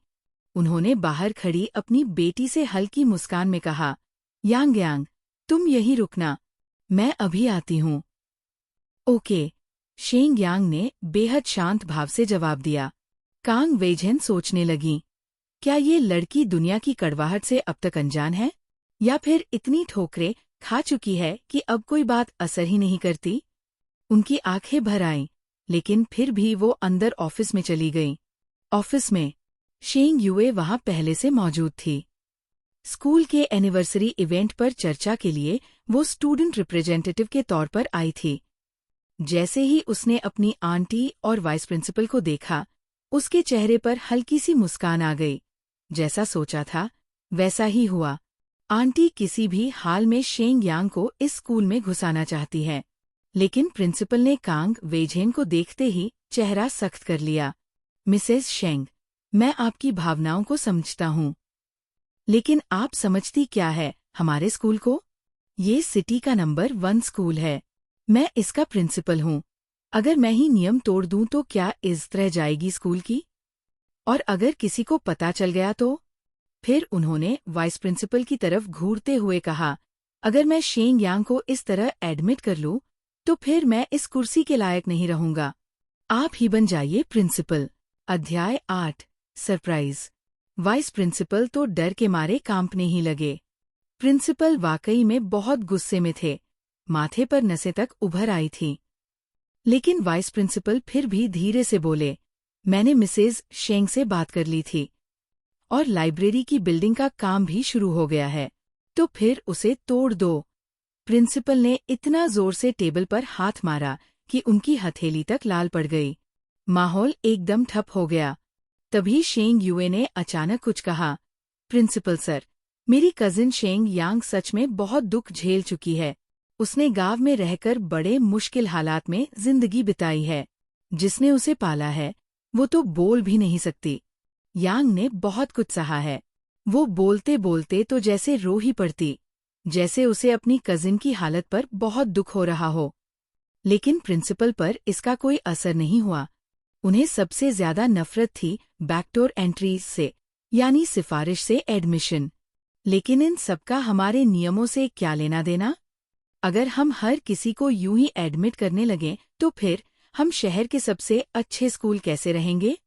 उन्होंने बाहर खड़ी अपनी बेटी से हल्की मुस्कान में कहा, यांग यांग, तुम यहीं रुकना, मैं अभी आती हूँ। ओके, शेंग यांग ने बेहद शांत भाव से जवाब दिया। कांग वेझेन सोचने लगीं, क्या ये लड़की दुनिया की कड़वाहट से अब तक अनजान है, या फिर इतनी ठोकरें खा चुकी है कि अब कोई बात असर ही नहीं करती? उनकी आंखें भर आईं, लेकिन फिर भी वो अंदर ऑफिस में चली गईं। ऑफिस में शेंग युए वहां पहले से मौजूद थी। स्कूल के एनिवर्सरी इवेंट पर चर्चा के लिए वो स्टूडेंट रिप्रेजेंटेटिव के तौर पर आई थी। जैसे ही उसने अपनी आंटी और वाइस प्रिंसिपल को देखा, उसके चेहरे पर हल्की सी मुस्कान आ गई। जैसा सोचा था वैसा ही हुआ। आंटी किसी भी हाल में शेंग यांग को इस स्कूल में घुसाना चाहती है, लेकिन प्रिंसिपल ने कांग वेझेन को देखते ही चेहरा सख्त कर लिया। मिसेस शेंग, मैं आपकी भावनाओं को समझता हूँ, लेकिन आप समझती क्या है हमारे स्कूल को? ये सिटी का नंबर 1 स्कूल है। मैं इसका प्रिंसिपल हूँ। अगर मैं ही नियम तोड़ दूं तो क्या इज्जत रह जाएगी स्कूल की? और अगर किसी को पता चल गया तो? फिर उन्होंने वाइस प्रिंसिपल की तरफ घूरते हुए कहा, अगर मैं शेंग यांग को इस तरह एडमिट कर लूं, तो फिर मैं इस कुर्सी के लायक नहीं रहूंगा। आप ही बन जाइए प्रिंसिपल। अध्याय 8, सरप्राइज। वाइस प्रिंसिपल तो डर के मारे कांपने ही लगे। प्रिंसिपल वाकई में बहुत गुस्से में थे। माथे पर नसें तक उभर आई थीं। लेकिन वाइस प्रिंसिपल फिर भी धीरे से बोले, मैंने मिसेज शेंग से बात कर ली थी, और लाइब्रेरी की बिल्डिंग का काम भी शुरू हो गया है, तो फिर उसे तोड़ दो। प्रिंसिपल ने इतना जोर से टेबल पर हाथ मारा कि उनकी हथेली तक लाल पड़ गई। माहौल एकदम ठप हो गया। तभी शेंग युए ने अचानक कुछ कहा, प्रिंसिपल सर, मेरी कजिन शेंग यांग सच में बहुत दुख झेल चुकी है। उसने गांव में रहकर बड़े मुश्किल हालात में जिंदगी बिताई है। जिसने उसे पाला है वो तो बोल भी नहीं सकती। यांग ने बहुत कुछ सहा है। वो बोलते बोलते तो जैसे रो ही पड़ती, जैसे उसे अपनी कजिन की हालत पर बहुत दुख हो रहा हो। लेकिन प्रिंसिपल पर इसका कोई असर नहीं हुआ। उन्हें सबसे ज्यादा नफरत थी बैकडोर एंट्रीज से, यानी सिफारिश से एडमिशन। लेकिन इन सबका हमारे नियमों से क्या लेना देना? अगर हम हर किसी को यूं ही एडमिट करने लगें तो फिर हम शहर के सबसे अच्छे स्कूल कैसे रहेंगे?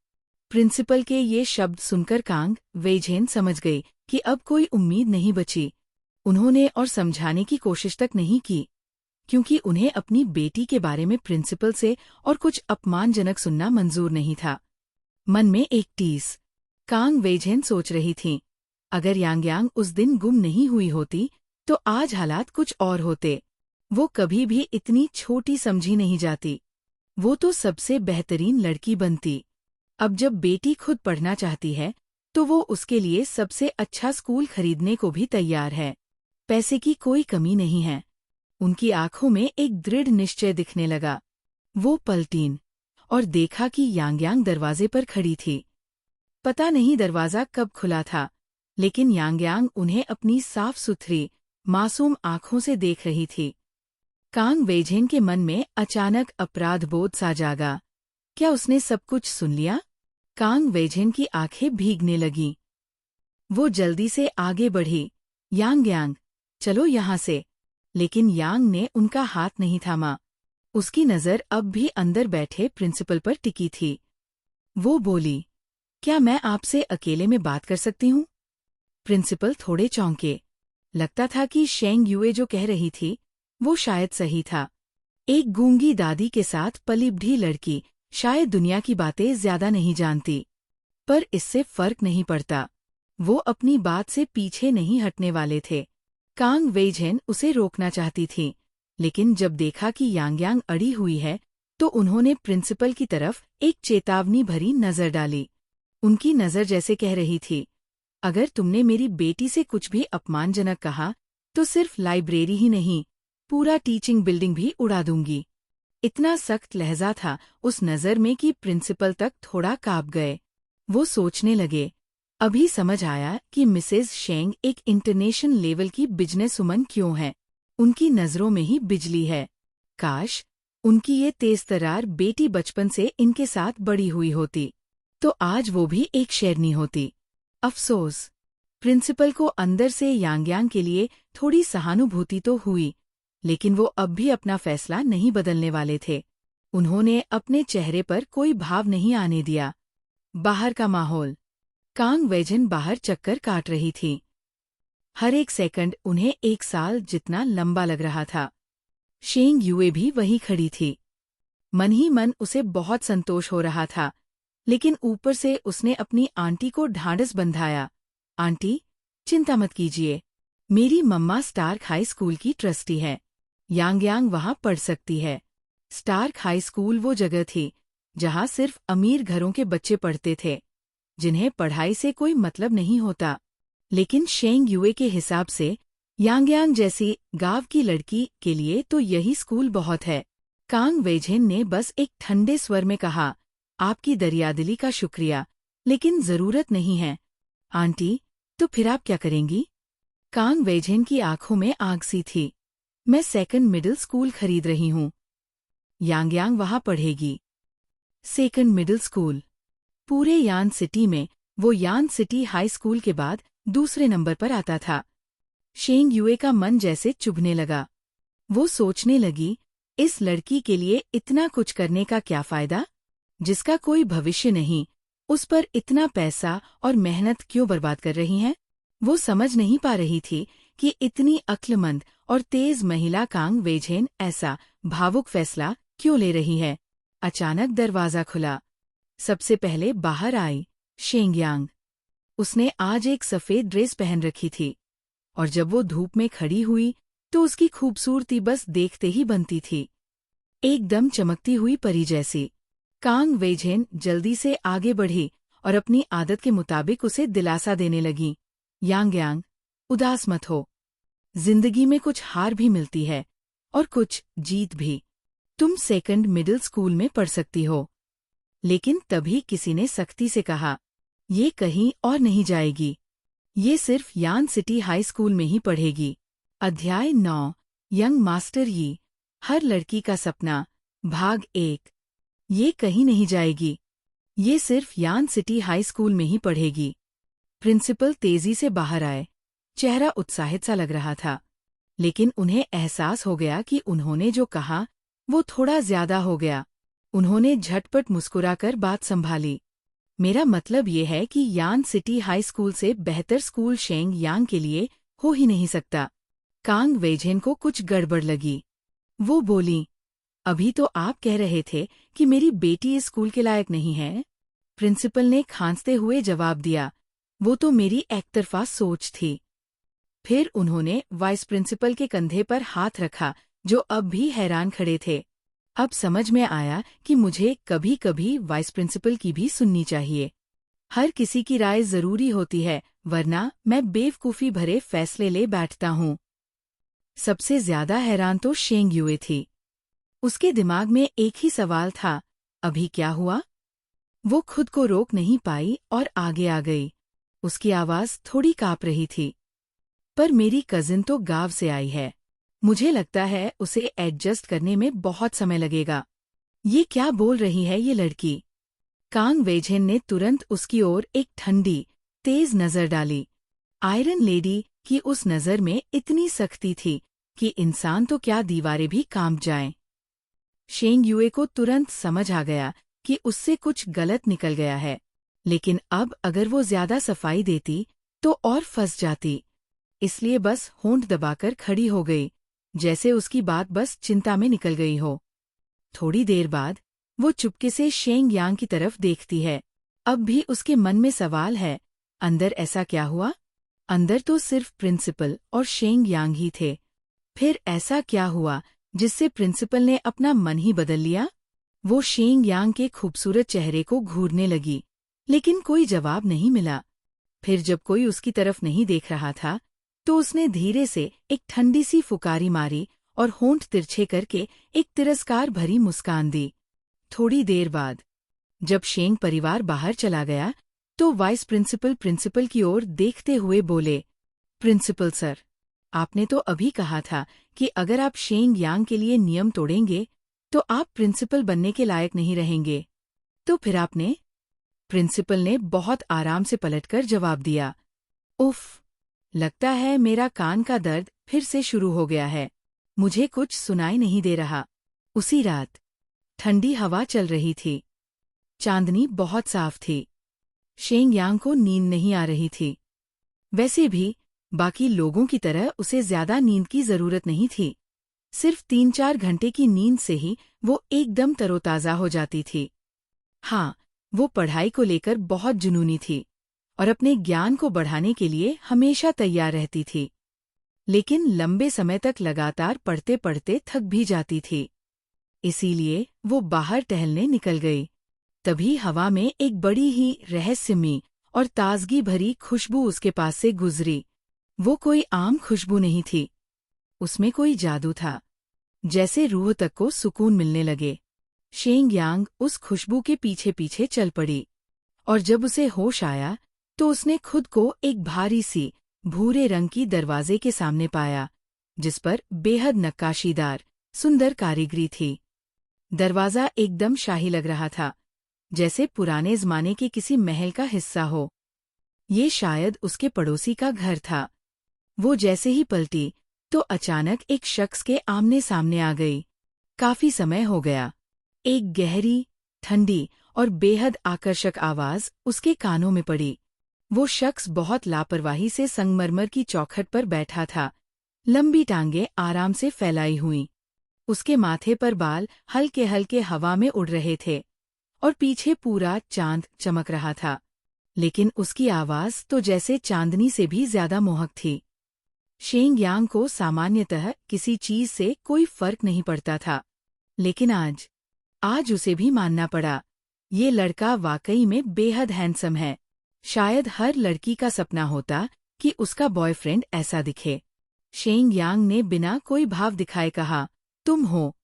प्रिंसिपल के ये शब्द सुनकर कांग वेझेन समझ गई कि अब कोई उम्मीद नहीं बची। उन्होंने और समझाने की कोशिश तक नहीं की, क्योंकि उन्हें अपनी बेटी के बारे में प्रिंसिपल से और कुछ अपमानजनक सुनना मंजूर नहीं था। मन में एक टीस कांग वेझेन सोच रही थीं, अगर यांग यांग उस दिन गुम नहीं हुई होती तो आज हालात कुछ और होते। वो कभी भी इतनी छोटी समझी नहीं जाती। वो तो सबसे बेहतरीन लड़की बनती। अब जब बेटी खुद पढ़ना चाहती है तो वो उसके लिए सबसे अच्छा स्कूल खरीदने को भी तैयार है। पैसे की कोई कमी नहीं है। उनकी आंखों में एक दृढ़ निश्चय दिखने लगा। वो पलटीं और देखा कि यांग यांग दरवाजे पर खड़ी थी। पता नहीं दरवाजा कब खुला था, लेकिन यांग यांग उन्हें अपनी साफ सुथरी मासूम आंखों से देख रही थी। कांग वेझेन के मन में अचानक अपराध बोध सा जागा। क्या उसने सब कुछ सुन लिया? कांग वेझेन की आंखें भीगने लगीं। वो जल्दी से आगे बढ़ी, यांग यांग, चलो यहाँ से। लेकिन यांग ने उनका हाथ नहीं थामा। उसकी नज़र अब भी अंदर बैठे प्रिंसिपल पर टिकी थी। वो बोली, क्या मैं आपसे अकेले में बात कर सकती हूँ? प्रिंसिपल थोड़े चौंके। लगता था कि शेंग युए जो कह रही थी वो शायद सही था। एक गूंगी दादी के साथ पली बढ़ी लड़की शायद दुनिया की बातें ज्यादा नहीं जानती, पर इससे फर्क नहीं पड़ता। वो अपनी बात से पीछे नहीं हटने वाले थे। कांग वेझेन उसे रोकना चाहती थी, लेकिन जब देखा कि यांग यांग अड़ी हुई है तो उन्होंने प्रिंसिपल की तरफ एक चेतावनी भरी नजर डाली। उनकी नजर जैसे कह रही थी, अगर तुमने मेरी बेटी से कुछ भी अपमानजनक कहा तो सिर्फ लाइब्रेरी ही नहीं, पूरा टीचिंग बिल्डिंग भी उड़ा दूंगी। इतना सख्त लहजा था उस नज़र में कि प्रिंसिपल तक थोड़ा काँप गए। वो सोचने लगे, अभी समझ आया कि मिसेज शेंग एक इंटरनेशनल लेवल की बिजनेसवुमन क्यों है। उनकी नज़रों में ही बिजली है। काश उनकी ये तेजतर्रार बेटी बचपन से इनके साथ बड़ी हुई होती, तो आज वो भी एक शेरनी होती। अफसोस, प्रिंसिपल को अंदर से यांग के लिए थोड़ी सहानुभूति तो हुई, लेकिन वो अब भी अपना फैसला नहीं बदलने वाले थे। उन्होंने अपने चेहरे पर कोई भाव नहीं आने दिया। बाहर का माहौल। कांग वेजन बाहर चक्कर काट रही थी। हर एक सेकंड उन्हें 1 साल जितना लंबा लग रहा था। शेंग यूए भी वहीं खड़ी थी। मन ही मन उसे बहुत संतोष हो रहा था, लेकिन ऊपर से उसने अपनी आंटी को ढांढस बंधाया। आंटी, चिंता मत कीजिए, मेरी मम्मा स्टार्क हाई स्कूल की ट्रस्टी है। यांग वहां पढ़ सकती है। स्टार्क हाई स्कूल वो जगह थी जहां सिर्फ अमीर घरों के बच्चे पढ़ते थे, जिन्हें पढ़ाई से कोई मतलब नहीं होता। लेकिन शेंग यूए के हिसाब से यांग जैसी गांव की लड़की के लिए तो यही स्कूल बहुत है। कांग वेझेन ने बस एक ठंडे स्वर में कहा, आपकी दरियादिली का शुक्रिया, लेकिन जरूरत नहीं है। आंटी, तो फिर आप क्या करेंगी? कांग वेझेन की आंखों में आग सी थी। मैं सेकंड मिडिल स्कूल खरीद रही हूँ। यांग वहां पढ़ेगी। Second middle school. पूरे यान सिटी में वो यान सिटी हाई स्कूल के बाद दूसरे नंबर पर आता था। शेंग यूए का मन जैसे चुभने लगा। वो सोचने लगी, इस लड़की के लिए इतना कुछ करने का क्या फायदा, जिसका कोई भविष्य नहीं, उस पर इतना पैसा और मेहनत क्यों बर्बाद कर रही हैं? वो समझ नहीं पा रही थी कि इतनी अक्लमंद और तेज महिला कांग वेझेन ऐसा भावुक फैसला क्यों ले रही है। अचानक दरवाजा खुला। सबसे पहले बाहर आई शेंग यांग। उसने आज एक सफेद ड्रेस पहन रखी थी, और जब वो धूप में खड़ी हुई तो उसकी खूबसूरती बस देखते ही बनती थी, एकदम चमकती हुई परी जैसी। कांग वेझेन जल्दी से आगे बढ़ी और अपनी आदत के मुताबिक उसे दिलासा देने लगी। यांग, उदास मत हो। जिंदगी में कुछ हार भी मिलती है और कुछ जीत भी। तुम सेकंड मिडिल स्कूल में पढ़ सकती हो। लेकिन तभी किसी ने सख्ती से कहा, ये कहीं और नहीं जाएगी, ये सिर्फ यान सिटी हाई स्कूल में ही पढ़ेगी। अध्याय 9, यंग मास्टर यी, हर लड़की का सपना, भाग 1। ये कहीं नहीं जाएगी, ये सिर्फ यान सिटी हाई स्कूल में ही पढ़ेगी। प्रिंसिपल तेजी से बाहर आए। चेहरा उत्साहित सा लग रहा था, लेकिन उन्हें एहसास हो गया कि उन्होंने जो कहा वो थोड़ा ज्यादा हो गया। उन्होंने झटपट मुस्कुराकर बात संभाली। मेरा मतलब ये है कि यान सिटी हाई स्कूल से बेहतर स्कूल शेंग यांग के लिए हो ही नहीं सकता। कांग वेझेन को कुछ गड़बड़ लगी। वो बोली, अभी तो आप कह रहे थे कि मेरी बेटी इस स्कूल के लायक नहीं है। प्रिंसिपल ने खांसते हुए जवाब दिया, वो तो मेरी एकतरफा सोच थी। फिर उन्होंने वाइस प्रिंसिपल के कंधे पर हाथ रखा, जो अब भी हैरान खड़े थे। अब समझ में आया कि मुझे कभी कभी वाइस प्रिंसिपल की भी सुननी चाहिए। हर किसी की राय जरूरी होती है, वरना मैं बेवकूफ़ी भरे फैसले ले बैठता हूँ। सबसे ज्यादा हैरान तो शेंग यूए थी। उसके दिमाग में एक ही सवाल था, अभी क्या हुआ? वो खुद को रोक नहीं पाई और आगे आ गई। उसकी आवाज थोड़ी काँप रही थी। पर मेरी कजिन तो गांव से आई है, मुझे लगता है उसे एडजस्ट करने में बहुत समय लगेगा। ये क्या बोल रही है ये लड़की? कांग वेझेन ने तुरंत उसकी ओर एक ठंडी, तेज नजर डाली। आयरन लेडी की उस नजर में इतनी सख्ती थी कि इंसान तो क्या दीवारें भी कांप जाएं। शेंग यूए को तुरंत समझ आ गया कि उससे कुछ गलत निकल गया है, लेकिन अब अगर वो ज्यादा सफाई देती तो और फंस जाती। इसलिए बस होंठ दबाकर खड़ी हो गई, जैसे उसकी बात बस चिंता में निकल गई हो। थोड़ी देर बाद वो चुपके से शेंग यांग की तरफ देखती है। अब भी उसके मन में सवाल है, अंदर ऐसा क्या हुआ? अंदर तो सिर्फ प्रिंसिपल और शेंग यांग ही थे। फिर ऐसा क्या हुआ जिससे प्रिंसिपल ने अपना मन ही बदल लिया? वो शेंग यांग के खूबसूरत चेहरे को घूरने लगी, लेकिन कोई जवाब नहीं मिला। फिर जब कोई उसकी तरफ नहीं देख रहा था, तो उसने धीरे से एक ठंडी सी फुकारी मारी और होंठ तिरछे करके एक तिरस्कार भरी मुस्कान दी। थोड़ी देर बाद जब शेंग परिवार बाहर चला गया तो वाइस प्रिंसिपल प्रिंसिपल की ओर देखते हुए बोले, प्रिंसिपल सर, आपने तो अभी कहा था कि अगर आप शेंग यांग के लिए नियम तोड़ेंगे तो आप प्रिंसिपल बनने के लायक नहीं रहेंगे। तो फिर आपने? प्रिंसिपल ने बहुत आराम से पलटकर जवाब दिया, उफ, लगता है मेरा कान का दर्द फिर से शुरू हो गया है। मुझे कुछ सुनाई नहीं दे रहा। उसी रात ठंडी हवा चल रही थी। चांदनी बहुत साफ थी। शेंग यांग को नींद नहीं आ रही थी। वैसे भी बाकी लोगों की तरह उसे ज्यादा नींद की जरूरत नहीं थी। सिर्फ 3-4 घंटे की नींद से ही वो एकदम तरोताजा हो जाती थी। हाँ, वो पढ़ाई को लेकर बहुत जुनूनी थी और अपने ज्ञान को बढ़ाने के लिए हमेशा तैयार रहती थी, लेकिन लंबे समय तक लगातार पढ़ते पढ़ते थक भी जाती थी। इसीलिए वो बाहर टहलने निकल गई। तभी हवा में एक बड़ी ही रहस्यमयी और ताजगी भरी खुशबू उसके पास से गुजरी। वो कोई आम खुशबू नहीं थी, उसमें कोई जादू था, जैसे रूह तक को सुकून मिलने लगे। शेंग यांग उस खुशबू के पीछे पीछे चल पड़ी और जब उसे होश आया तो उसने खुद को एक भारी सी भूरे रंग की दरवाजे के सामने पाया, जिस पर बेहद नक्काशीदार सुंदर कारीगरी थी। दरवाजा एकदम शाही लग रहा था, जैसे पुराने जमाने के किसी महल का हिस्सा हो। ये शायद उसके पड़ोसी का घर था। वो जैसे ही पलटी तो अचानक एक शख्स के आमने सामने आ गई। काफी समय हो गया। एक गहरी, ठंडी और बेहद आकर्षक आवाज उसके कानों में पड़ी। वो शख्स बहुत लापरवाही से संगमरमर की चौखट पर बैठा था, लंबी टांगें आराम से फैलाई हुईं। उसके माथे पर बाल हल्के हल्के हवा में उड़ रहे थे और पीछे पूरा चांद चमक रहा था, लेकिन उसकी आवाज तो जैसे चांदनी से भी ज्यादा मोहक थी। शेंग यांग को सामान्यतः किसी चीज से कोई फर्क नहीं पड़ता था, लेकिन आज उसे भी मानना पड़ा, ये लड़का वाकई में बेहद हैंडसम है। शायद हर लड़की का सपना होता कि उसका बॉयफ्रेंड ऐसा दिखे। शेंग यांग ने बिना कोई भाव दिखाए कहा, तुम हो।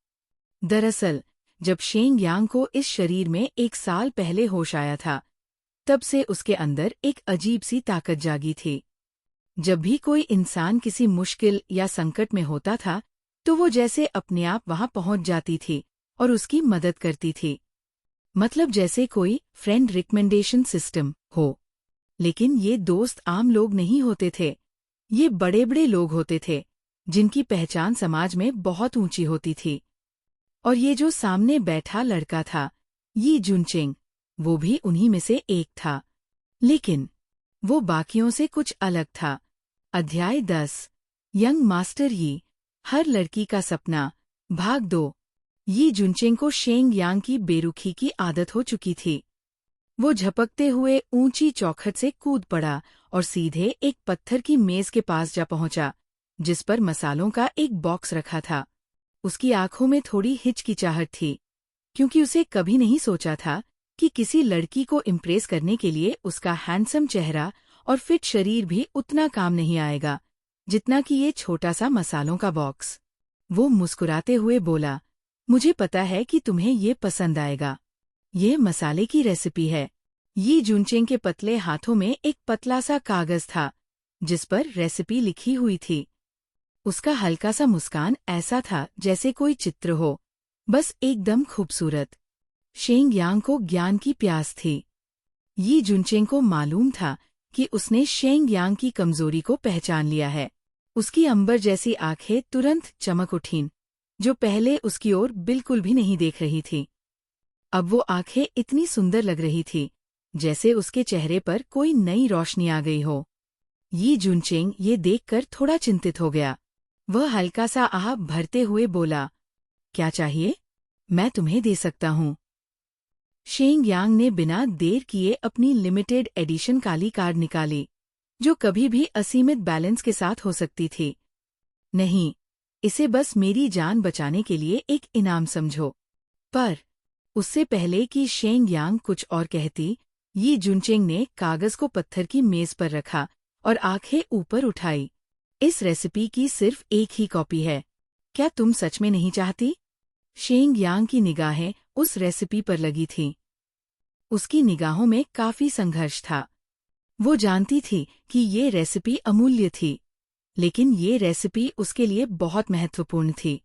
दरअसल जब शेंग यांग को इस शरीर में 1 साल पहले होश आया था, तब से उसके अंदर एक अजीब सी ताकत जागी थी। जब भी कोई इंसान किसी मुश्किल या संकट में होता था तो वो जैसे अपने आप वहां पहुंच जाती थी और उसकी मदद करती थी, मतलब जैसे कोई फ्रेंड रिकमेंडेशन सिस्टम हो। लेकिन ये दोस्त आम लोग नहीं होते थे, ये बड़े बड़े लोग होते थे जिनकी पहचान समाज में बहुत ऊंची होती थी। और ये जो सामने बैठा लड़का था, यी जुनचेंग, वो भी उन्हीं में से एक था, लेकिन वो बाकियों से कुछ अलग था। अध्याय 10, यंग मास्टर यी, हर लड़की का सपना, भाग 2। यी जुनचेंग को शेंग यांग की बेरुखी की आदत हो चुकी थी। वो झपकते हुए ऊंची चौखट से कूद पड़ा और सीधे एक पत्थर की मेज के पास जा पहुंचा, जिस पर मसालों का एक बॉक्स रखा था। उसकी आंखों में थोड़ी हिचकिचाहट थी, क्योंकि उसे कभी नहीं सोचा था कि किसी लड़की को इम्प्रेस करने के लिए उसका हैंडसम चेहरा और फिट शरीर भी उतना काम नहीं आएगा जितना कि ये छोटा सा मसालों का बॉक्स। वो मुस्कुराते हुए बोला, मुझे पता है कि तुम्हें ये पसंद आएगा। ये मसाले की रेसिपी है। यी जुनचेंग के पतले हाथों में एक पतला सा कागज था, जिस पर रेसिपी लिखी हुई थी। उसका हल्का सा मुस्कान ऐसा था जैसे कोई चित्र हो, बस एकदम खूबसूरत। शेंग यांग को ज्ञान की प्यास थी। यी जुनचेंग को मालूम था कि उसने शेंग यांग की कमजोरी को पहचान लिया है। उसकी अंबर जैसी आंखें तुरंत चमक उठीं, जो पहले उसकी ओर बिल्कुल भी नहीं देख रही थी। अब वो आंखें इतनी सुंदर लग रही थी जैसे उसके चेहरे पर कोई नई रोशनी आ गई हो। यी जुनचेंग ये देखकर थोड़ा चिंतित हो गया। वह हल्का सा आह भरते हुए बोला, क्या चाहिए? मैं तुम्हें दे सकता हूँ। शेंग यांग ने बिना देर किए अपनी लिमिटेड एडिशन काली कार्ड निकाली, जो कभी भी असीमित बैलेंस के साथ हो सकती थी। नहीं, इसे बस मेरी जान बचाने के लिए एक इनाम समझो। पर उससे पहले कि शेंग यांग कुछ और कहती, यी जुनचेंग ने कागज को पत्थर की मेज पर रखा और आंखें ऊपर उठाई। इस रेसिपी की सिर्फ एक ही कॉपी है। क्या तुम सच में नहीं चाहती? शेंग यांग की निगाहें उस रेसिपी पर लगी थीं। उसकी निगाहों में काफी संघर्ष था। वो जानती थी कि ये रेसिपी अमूल्य थी, लेकिन ये रेसिपी उसके लिए बहुत महत्वपूर्ण थी।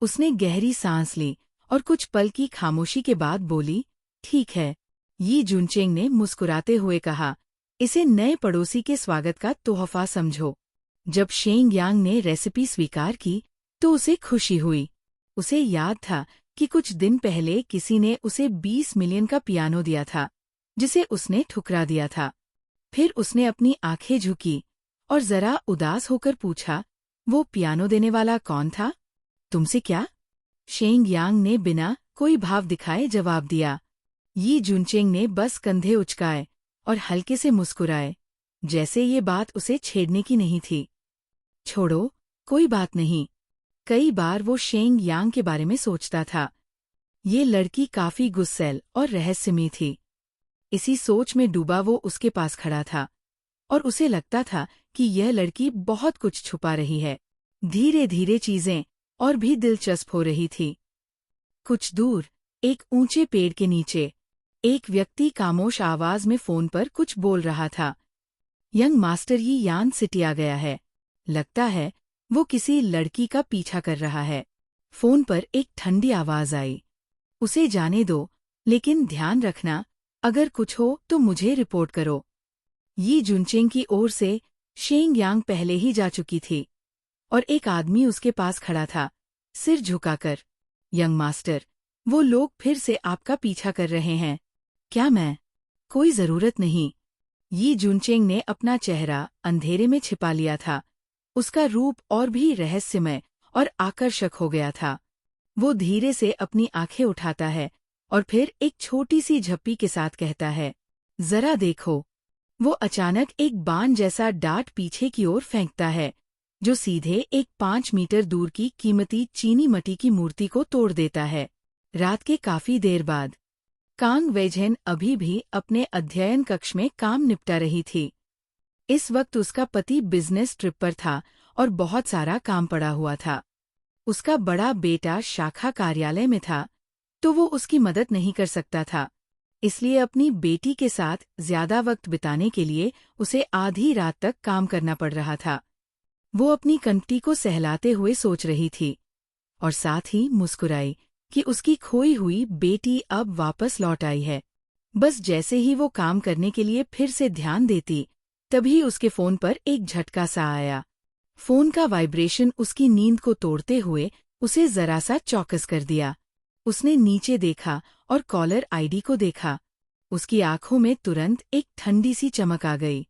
उसने गहरी सांस ली और कुछ पल की खामोशी के बाद बोली, ठीक है। यी जुनचेंग ने मुस्कुराते हुए कहा, इसे नए पड़ोसी के स्वागत का तोहफा समझो। जब शेंग यांग ने रेसिपी स्वीकार की तो उसे खुशी हुई। उसे याद था कि कुछ दिन पहले किसी ने उसे 20 मिलियन का पियानो दिया था, जिसे उसने ठुकरा दिया था। फिर उसने अपनी आंखें झुकी और जरा उदास होकर पूछा, वो पियानो देने वाला कौन था? तुमसे क्या? शेंग यांग ने बिना कोई भाव दिखाए जवाब दिया। यी जुनचेंग ने बस कंधे उचकाए और हल्के से मुस्कुराए, जैसे ये बात उसे छेड़ने की नहीं थी। छोड़ो, कोई बात नहीं। कई बार वो शेंग यांग के बारे में सोचता था। ये लड़की काफी गुस्सैल और रहस्यमयी थी। इसी सोच में डूबा वो उसके पास खड़ा था और उसे लगता था कि यह लड़की बहुत कुछ छुपा रही है। धीरे धीरे चीजें और भी दिलचस्प हो रही थी। कुछ दूर एक ऊंचे पेड़ के नीचे एक व्यक्ति खामोश आवाज में फोन पर कुछ बोल रहा था। यंग मास्टर यी यान सिटिया गया है। लगता है वो किसी लड़की का पीछा कर रहा है। फोन पर एक ठंडी आवाज आई, उसे जाने दो, लेकिन ध्यान रखना, अगर कुछ हो तो मुझे रिपोर्ट करो। यी जुनचेंग की ओर से शेंग यांग पहले ही जा चुकी थी और एक आदमी उसके पास खड़ा था, सिर झुकाकर। यंग मास्टर, वो लोग फिर से आपका पीछा कर रहे हैं। क्या मैं? कोई जरूरत नहीं। यी जुनचेंग ने अपना चेहरा अंधेरे में छिपा लिया था। उसका रूप और भी रहस्यमय और आकर्षक हो गया था। वो धीरे से अपनी आंखें उठाता है और फिर एक छोटी सी झप्पी के साथ कहता है, जरा देखो। वो अचानक एक बाण जैसा डार्ट पीछे की ओर फेंकता है, जो सीधे एक 5 मीटर दूर की कीमती चीनी मिट्टी की मूर्ति को तोड़ देता है। रात के काफी देर बाद कांग वेझेन अभी भी अपने अध्ययन कक्ष में काम निपटा रही थी। इस वक्त उसका पति बिजनेस ट्रिप पर था और बहुत सारा काम पड़ा हुआ था। उसका बड़ा बेटा शाखा कार्यालय में था, तो वो उसकी मदद नहीं कर सकता था। इसलिए अपनी बेटी के साथ ज्यादा वक्त बिताने के लिए उसे आधी रात तक काम करना पड़ रहा था। वो अपनी कंपनी को सहलाते हुए सोच रही थी और साथ ही मुस्कुराई कि उसकी खोई हुई बेटी अब वापस लौट आई है। बस जैसे ही वो काम करने के लिए फिर से ध्यान देती, तभी उसके फोन पर एक झटका सा आया। फोन का वाइब्रेशन उसकी नींद को तोड़ते हुए उसे जरा सा चौकस कर दिया। उसने नीचे देखा और कॉलर आईडी को देखा। उसकी आंखों में तुरंत एक ठंडी सी चमक आ गई।